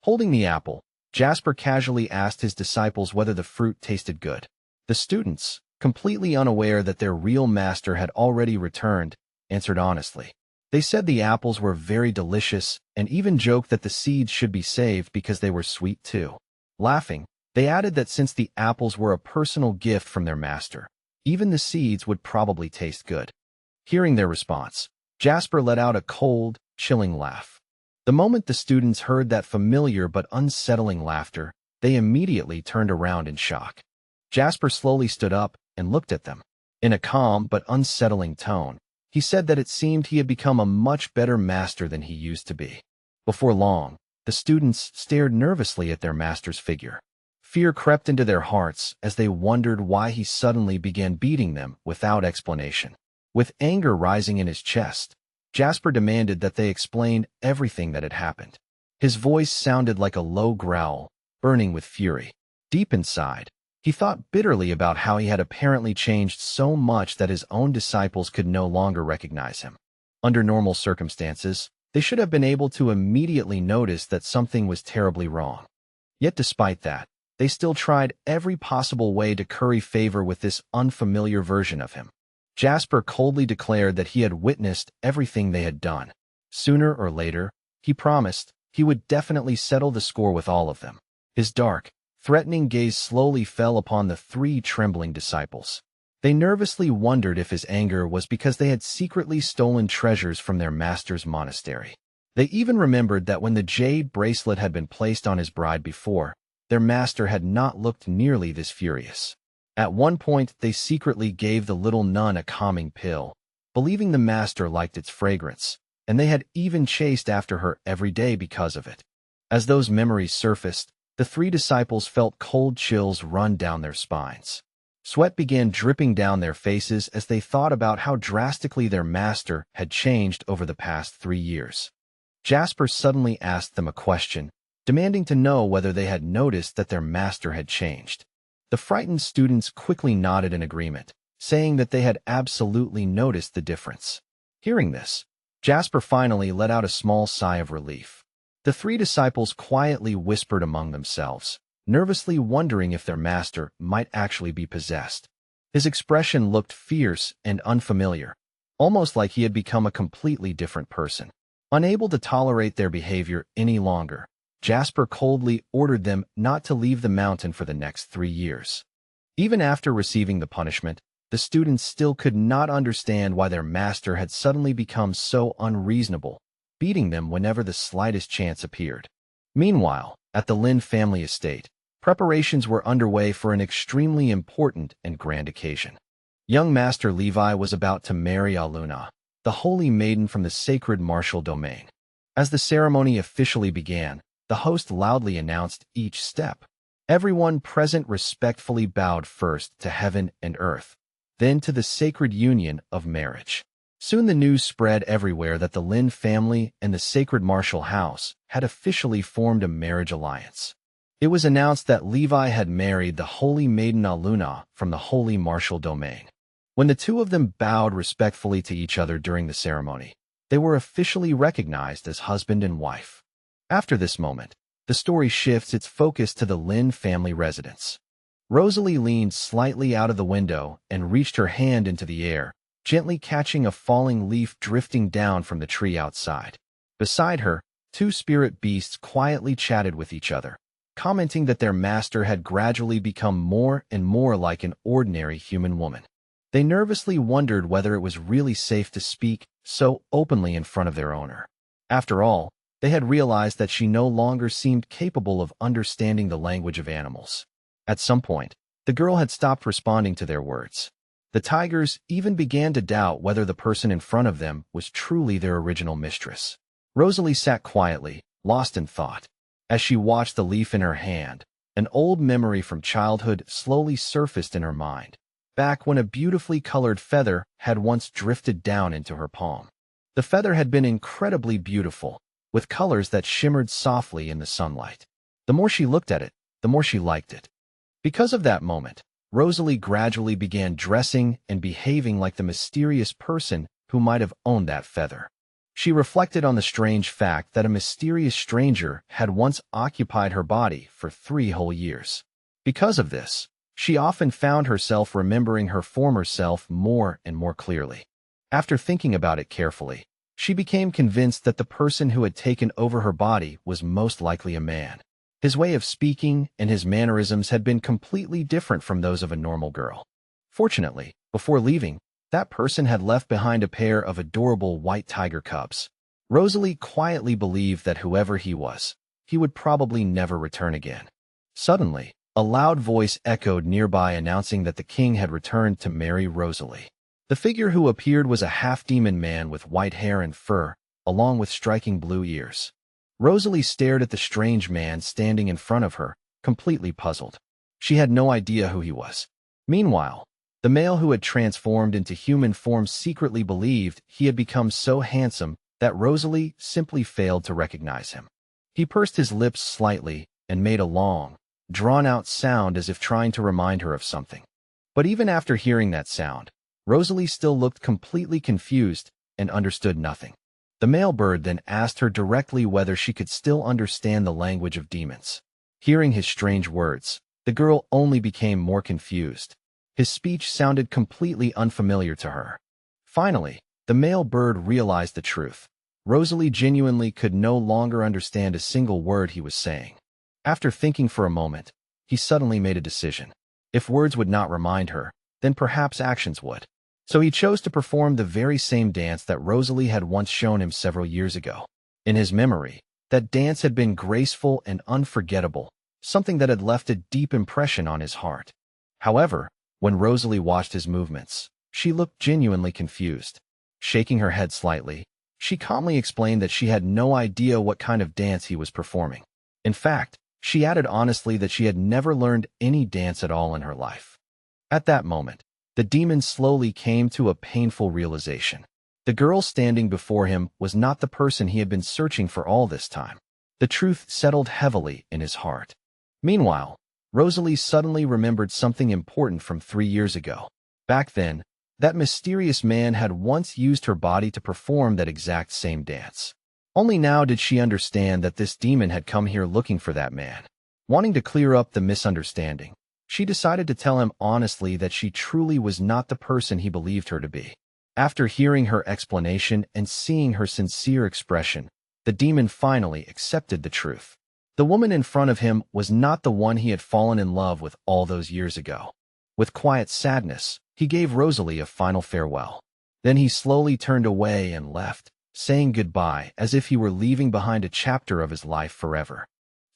Holding the apple, Jasper casually asked his disciples whether the fruit tasted good. The students, completely unaware that their real master had already returned, answered honestly. They said the apples were very delicious and even joked that the seeds should be saved because they were sweet too. Laughing, they added that since the apples were a personal gift from their master, even the seeds would probably taste good. Hearing their response, Jasper let out a cold, chilling laugh. The moment the students heard that familiar but unsettling laughter, they immediately turned around in shock. Jasper slowly stood up and looked at them. In a calm but unsettling tone, he said that it seemed he had become a much better master than he used to be. Before long, the students stared nervously at their master's figure. Fear crept into their hearts as they wondered why he suddenly began beating them without explanation. With anger rising in his chest, Jasper demanded that they explain everything that had happened. His voice sounded like a low growl, burning with fury. Deep inside, he thought bitterly about how he had apparently changed so much that his own disciples could no longer recognize him. Under normal circumstances, they should have been able to immediately notice that something was terribly wrong. Yet despite that, they still tried every possible way to curry favor with this unfamiliar version of him. Jasper coldly declared that he had witnessed everything they had done. Sooner or later, he promised, he would definitely settle the score with all of them. His dark, threatening gaze slowly fell upon the three trembling disciples. They nervously wondered if his anger was because they had secretly stolen treasures from their master's monastery. They even remembered that when the jade bracelet had been placed on his bride before, their master had not looked nearly this furious. At one point, they secretly gave the little nun a calming pill, believing the master liked its fragrance, and they had even chased after her every day because of it. As those memories surfaced, the three disciples felt cold chills run down their spines. Sweat began dripping down their faces as they thought about how drastically their master had changed over the past 3 years. Jasper suddenly asked them a question, demanding to know whether they had noticed that their master had changed. The frightened students quickly nodded in agreement, saying that they had absolutely noticed the difference. Hearing this, Jasper finally let out a small sigh of relief. The three disciples quietly whispered among themselves, nervously wondering if their master might actually be possessed. His expression looked fierce and unfamiliar, almost like he had become a completely different person. Unable to tolerate their behavior any longer, Jasper coldly ordered them not to leave the mountain for the next 3 years. Even after receiving the punishment, the students still could not understand why their master had suddenly become so unreasonable, beating them whenever the slightest chance appeared. Meanwhile, at the Lin family estate, preparations were underway for an extremely important and grand occasion. Young Master Levi was about to marry Aluna, the holy maiden from the sacred martial domain. As the ceremony officially began, the host loudly announced each step. Everyone present respectfully bowed first to heaven and earth, then to the sacred union of marriage. Soon the news spread everywhere that the Lin family and the sacred martial house had officially formed a marriage alliance. It was announced that Levi had married the holy maiden Aluna from the holy martial domain. When the two of them bowed respectfully to each other during the ceremony, they were officially recognized as husband and wife. After this moment, the story shifts its focus to the Lin family residence. Rosalie leaned slightly out of the window and reached her hand into the air, gently catching a falling leaf drifting down from the tree outside. Beside her, two spirit beasts quietly chatted with each other, commenting that their master had gradually become more and more like an ordinary human woman. They nervously wondered whether it was really safe to speak so openly in front of their owner. After all, they had realized that she no longer seemed capable of understanding the language of animals. At some point, the girl had stopped responding to their words. The tigers even began to doubt whether the person in front of them was truly their original mistress. Rosalie sat quietly, lost in thought. As she watched the leaf in her hand, an old memory from childhood slowly surfaced in her mind, back when a beautifully colored feather had once drifted down into her palm. The feather had been incredibly beautiful, with colors that shimmered softly in the sunlight. The more she looked at it, the more she liked it. Because of that moment, Rosalie gradually began dressing and behaving like the mysterious person who might have owned that feather. She reflected on the strange fact that a mysterious stranger had once occupied her body for 3 whole years. Because of this, she often found herself remembering her former self more and more clearly. After thinking about it carefully, She became convinced that the person who had taken over her body was most likely a man. His way of speaking and his mannerisms had been completely different from those of a normal girl. Fortunately, before leaving, that person had left behind a pair of adorable white tiger cubs. Rosalie quietly believed that whoever he was, he would probably never return again. Suddenly, a loud voice echoed nearby announcing that the king had returned to marry Rosalie. The figure who appeared was a half-demon man with white hair and fur, along with striking blue ears. Rosalie stared at the strange man standing in front of her, completely puzzled. She had no idea who he was. Meanwhile, the male who had transformed into human form secretly believed he had become so handsome that Rosalie simply failed to recognize him. He pursed his lips slightly and made a long, drawn-out sound as if trying to remind her of something. But even after hearing that sound, Rosalie still looked completely confused and understood nothing. The male bird then asked her directly whether she could still understand the language of demons. Hearing his strange words, the girl only became more confused. His speech sounded completely unfamiliar to her. Finally, the male bird realized the truth. Rosalie genuinely could no longer understand a single word he was saying. After thinking for a moment, he suddenly made a decision. If words would not remind her, then perhaps actions would. So he chose to perform the very same dance that Rosalie had once shown him several years ago. In his memory, that dance had been graceful and unforgettable, something that had left a deep impression on his heart. However, when Rosalie watched his movements, she looked genuinely confused. Shaking her head slightly, she calmly explained that she had no idea what kind of dance he was performing. In fact, she added honestly that she had never learned any dance at all in her life. At that moment, the demon slowly came to a painful realization. The girl standing before him was not the person he had been searching for all this time. The truth settled heavily in his heart. Meanwhile, Rosalie suddenly remembered something important from 3 years ago. Back then, that mysterious man had once used her body to perform that exact same dance. Only now did she understand that this demon had come here looking for that man. Wanting to clear up the misunderstanding, she decided to tell him honestly that she truly was not the person he believed her to be. After hearing her explanation and seeing her sincere expression, the demon finally accepted the truth. The woman in front of him was not the one he had fallen in love with all those years ago. With quiet sadness, he gave Rosalie a final farewell. Then he slowly turned away and left, saying goodbye as if he were leaving behind a chapter of his life forever.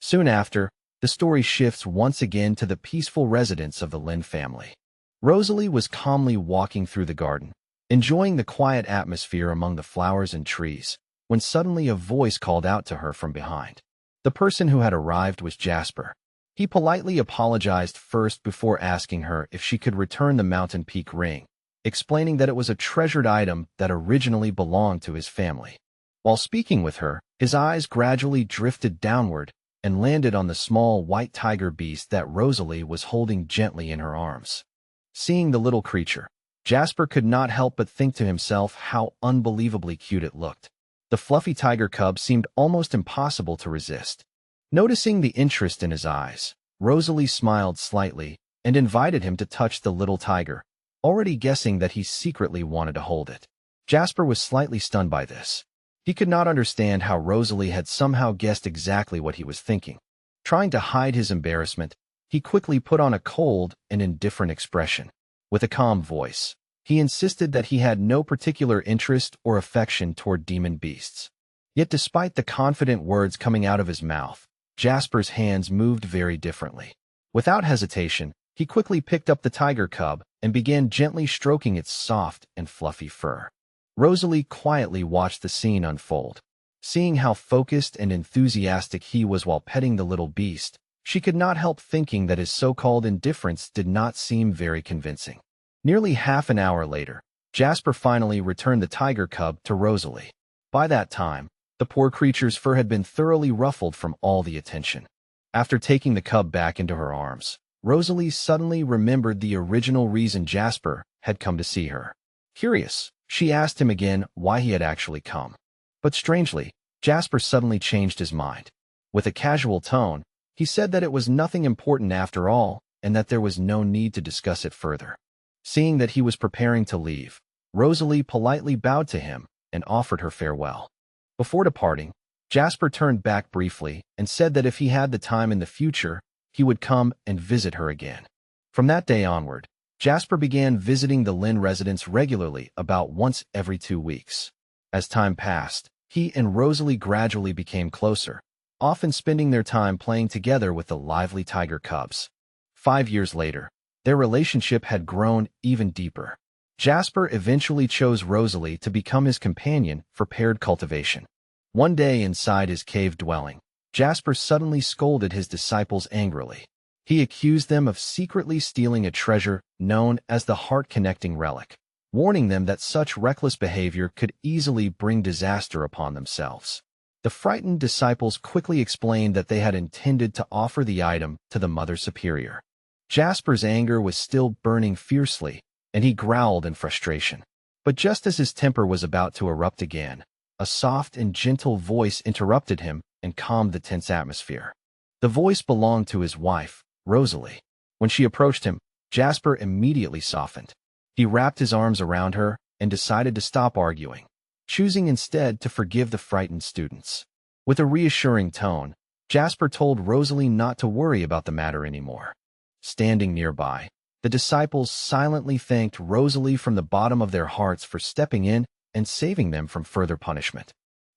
Soon after, the story shifts once again to the peaceful residence of the Lin family. Rosalie was calmly walking through the garden, enjoying the quiet atmosphere among the flowers and trees, when suddenly a voice called out to her from behind. The person who had arrived was Jasper. He politely apologized first before asking her if she could return the mountain peak ring, explaining that it was a treasured item that originally belonged to his family. While speaking with her, his eyes gradually drifted downward and landed on the small white tiger beast that Rosalie was holding gently in her arms. Seeing the little creature, Jasper could not help but think to himself how unbelievably cute it looked. The fluffy tiger cub seemed almost impossible to resist. Noticing the interest in his eyes, Rosalie smiled slightly and invited him to touch the little tiger, already guessing that he secretly wanted to hold it. Jasper was slightly stunned by this. He could not understand how Rosalie had somehow guessed exactly what he was thinking. Trying to hide his embarrassment, he quickly put on a cold and indifferent expression. With a calm voice, he insisted that he had no particular interest or affection toward demon beasts. Yet despite the confident words coming out of his mouth, Jasper's hands moved very differently. Without hesitation, he quickly picked up the tiger cub and began gently stroking its soft and fluffy fur. Rosalie quietly watched the scene unfold. Seeing how focused and enthusiastic he was while petting the little beast, she could not help thinking that his so-called indifference did not seem very convincing. Nearly half an hour later, Jasper finally returned the tiger cub to Rosalie. By that time, the poor creature's fur had been thoroughly ruffled from all the attention. After taking the cub back into her arms, Rosalie suddenly remembered the original reason Jasper had come to see her. Curious, she asked him again why he had actually come. But strangely, Jasper suddenly changed his mind. With a casual tone, he said that it was nothing important after all, and that there was no need to discuss it further. Seeing that he was preparing to leave, Rosalie politely bowed to him and offered her farewell. Before departing, Jasper turned back briefly and said that if he had the time in the future, he would come and visit her again. From that day onward, Jasper began visiting the Lin residence regularly, about once every 2 weeks. As time passed, he and Rosalie gradually became closer, often spending their time playing together with the lively tiger cubs. 5 years later, their relationship had grown even deeper. Jasper eventually chose Rosalie to become his companion for paired cultivation. One day inside his cave dwelling, Jasper suddenly scolded his disciples angrily. He accused them of secretly stealing a treasure known as the heart-connecting relic, warning them that such reckless behavior could easily bring disaster upon themselves. The frightened disciples quickly explained that they had intended to offer the item to the Mother Superior. Jasper's anger was still burning fiercely, and he growled in frustration. But just as his temper was about to erupt again, a soft and gentle voice interrupted him and calmed the tense atmosphere. The voice belonged to his wife, Rosalie. When she approached him, Jasper immediately softened. He wrapped his arms around her and decided to stop arguing, choosing instead to forgive the frightened students. With a reassuring tone, Jasper told Rosalie not to worry about the matter anymore. Standing nearby, the disciples silently thanked Rosalie from the bottom of their hearts for stepping in and saving them from further punishment.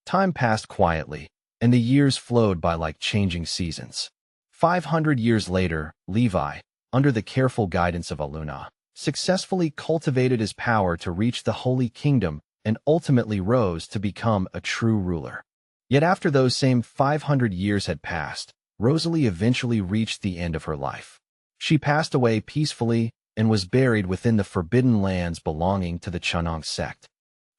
Time passed quietly, and the years flowed by like changing seasons. 500 years later, Levi, under the careful guidance of Aluna, successfully cultivated his power to reach the Holy Kingdom and ultimately rose to become a true ruler. Yet after those same 500 years had passed, Rosalie eventually reached the end of her life. She passed away peacefully and was buried within the forbidden lands belonging to the Chunong sect.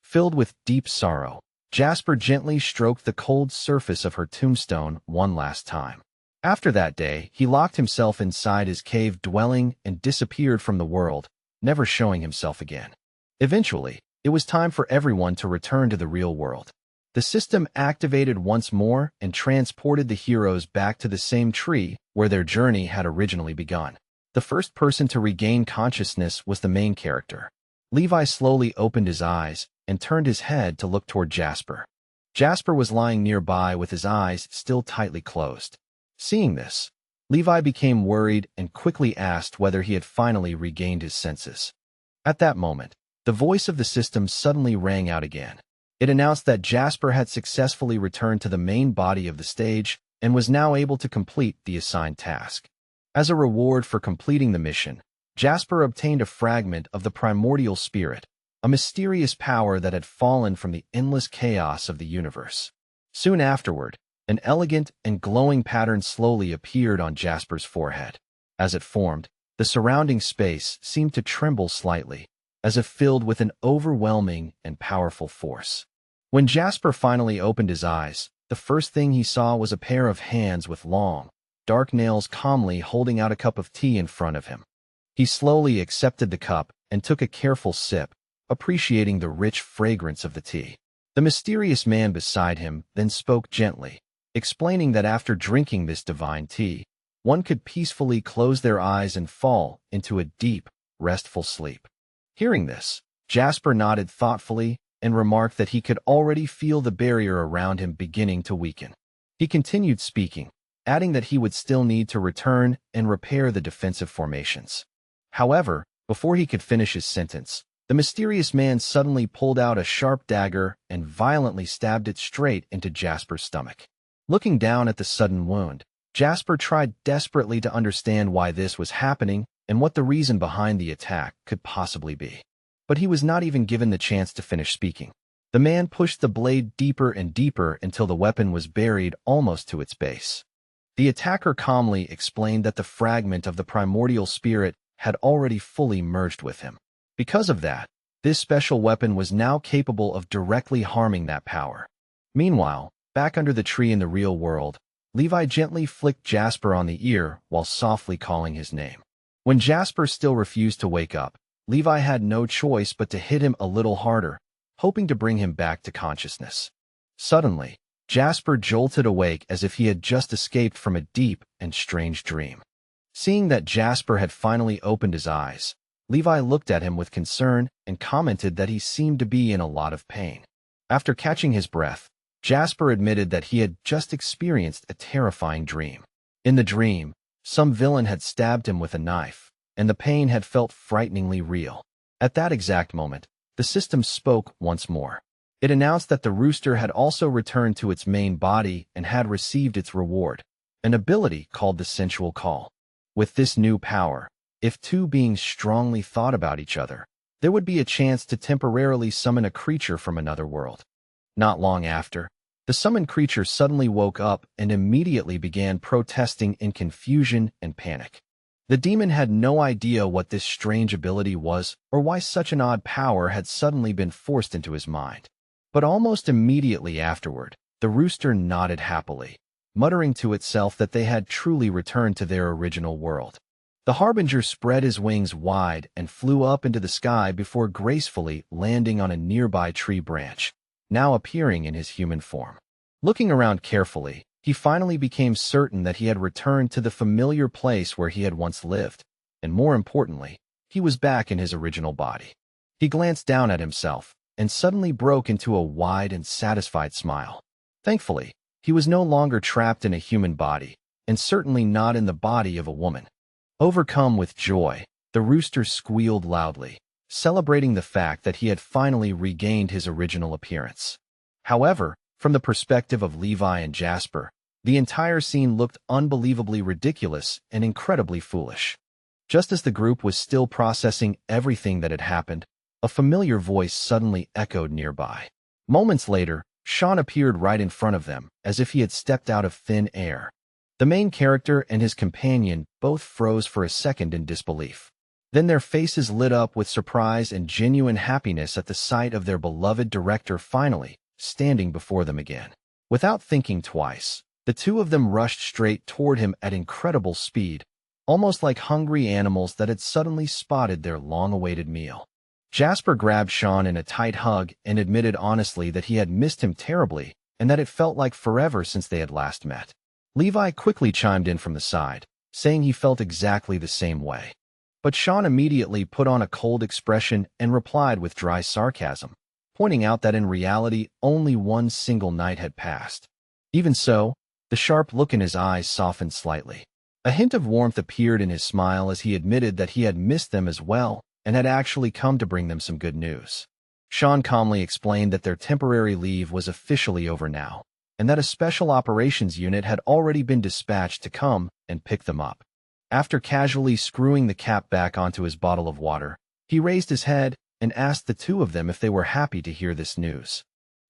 Filled with deep sorrow, Jasper gently stroked the cold surface of her tombstone one last time. After that day, he locked himself inside his cave dwelling and disappeared from the world, never showing himself again. Eventually, it was time for everyone to return to the real world. The system activated once more and transported the heroes back to the same tree where their journey had originally begun. The first person to regain consciousness was the main character. Levi slowly opened his eyes and turned his head to look toward Jasper. Jasper was lying nearby with his eyes still tightly closed. Seeing this, Levi became worried and quickly asked whether he had finally regained his senses. At that moment, the voice of the system suddenly rang out again. It announced that Jasper had successfully returned to the main body of the stage and was now able to complete the assigned task. As a reward for completing the mission, Jasper obtained a fragment of the primordial spirit, a mysterious power that had fallen from the endless chaos of the universe. Soon afterward, an elegant and glowing pattern slowly appeared on Jasper's forehead. As it formed, the surrounding space seemed to tremble slightly, as if filled with an overwhelming and powerful force. When Jasper finally opened his eyes, the first thing he saw was a pair of hands with long, dark nails calmly holding out a cup of tea in front of him. He slowly accepted the cup and took a careful sip, appreciating the rich fragrance of the tea. The mysterious man beside him then spoke gently, explaining that after drinking this divine tea, one could peacefully close their eyes and fall into a deep, restful sleep. Hearing this, Jasper nodded thoughtfully and remarked that he could already feel the barrier around him beginning to weaken. He continued speaking, adding that he would still need to return and repair the defensive formations. However, before he could finish his sentence, the mysterious man suddenly pulled out a sharp dagger and violently stabbed it straight into Jasper's stomach. Looking down at the sudden wound, Jasper tried desperately to understand why this was happening and what the reason behind the attack could possibly be. But he was not even given the chance to finish speaking. The man pushed the blade deeper and deeper until the weapon was buried almost to its base. The attacker calmly explained that the fragment of the primordial spirit had already fully merged with him. Because of that, this special weapon was now capable of directly harming that power. Meanwhile, back under the tree in the real world, Levi gently flicked Jasper on the ear while softly calling his name. When Jasper still refused to wake up, Levi had no choice but to hit him a little harder, hoping to bring him back to consciousness. Suddenly, Jasper jolted awake as if he had just escaped from a deep and strange dream. Seeing that Jasper had finally opened his eyes, Levi looked at him with concern and commented that he seemed to be in a lot of pain. After catching his breath, Jasper admitted that he had just experienced a terrifying dream. In the dream, some villain had stabbed him with a knife, and the pain had felt frighteningly real. At that exact moment, the system spoke once more. It announced that the rooster had also returned to its main body and had received its reward, an ability called the sensual call. With this new power, if two beings strongly thought about each other, there would be a chance to temporarily summon a creature from another world. Not long after, the summoned creature suddenly woke up and immediately began protesting in confusion and panic. The demon had no idea what this strange ability was or why such an odd power had suddenly been forced into his mind. But almost immediately afterward, the rooster nodded happily, muttering to itself that they had truly returned to their original world. The harbinger spread his wings wide and flew up into the sky before gracefully landing on a nearby tree branch, now appearing in his human form. Looking around carefully, he finally became certain that he had returned to the familiar place where he had once lived, and more importantly, he was back in his original body. He glanced down at himself and suddenly broke into a wide and satisfied smile. Thankfully, he was no longer trapped in a human body, and certainly not in the body of a woman. Overcome with joy, the rooster squealed loudly, celebrating the fact that he had finally regained his original appearance. However, from the perspective of Levi and Jasper, the entire scene looked unbelievably ridiculous and incredibly foolish. Just as the group was still processing everything that had happened, a familiar voice suddenly echoed nearby. Moments later, Sean appeared right in front of them, as if he had stepped out of thin air. The main character and his companion both froze for a second in disbelief. Then their faces lit up with surprise and genuine happiness at the sight of their beloved director finally standing before them again. Without thinking twice, the two of them rushed straight toward him at incredible speed, almost like hungry animals that had suddenly spotted their long-awaited meal. Jasper grabbed Sean in a tight hug and admitted honestly that he had missed him terribly and that it felt like forever since they had last met. Levi quickly chimed in from the side, saying he felt exactly the same way. But Sean immediately put on a cold expression and replied with dry sarcasm, pointing out that in reality only one single night had passed. Even so, the sharp look in his eyes softened slightly. A hint of warmth appeared in his smile as he admitted that he had missed them as well and had actually come to bring them some good news. Sean calmly explained that their temporary leave was officially over now, and that a special operations unit had already been dispatched to come and pick them up. After casually screwing the cap back onto his bottle of water, he raised his head and asked the two of them if they were happy to hear this news.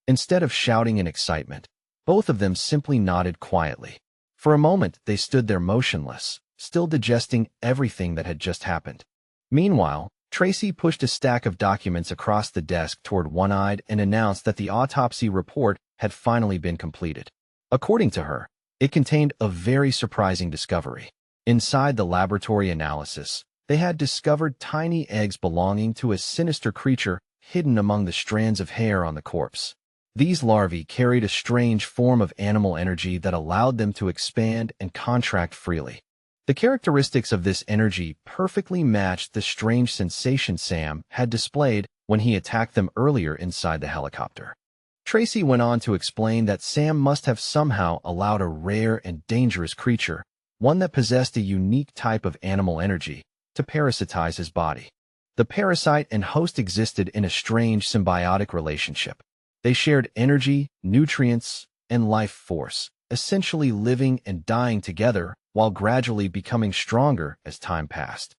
Instead of shouting in excitement, both of them simply nodded quietly. For a moment, they stood there motionless, still digesting everything that had just happened. Meanwhile, Tracy pushed a stack of documents across the desk toward One-Eyed and announced that the autopsy report had finally been completed. According to her, it contained a very surprising discovery. Inside the laboratory analysis, they had discovered tiny eggs belonging to a sinister creature hidden among the strands of hair on the corpse. These larvae carried a strange form of animal energy that allowed them to expand and contract freely. The characteristics of this energy perfectly matched the strange sensation Sam had displayed when he attacked them earlier inside the helicopter. Tracy went on to explain that Sam must have somehow allowed a rare and dangerous creature, one that possessed a unique type of animal energy, to parasitize his body. The parasite and host existed in a strange symbiotic relationship. They shared energy, nutrients, and life force, essentially living and dying together while gradually becoming stronger as time passed.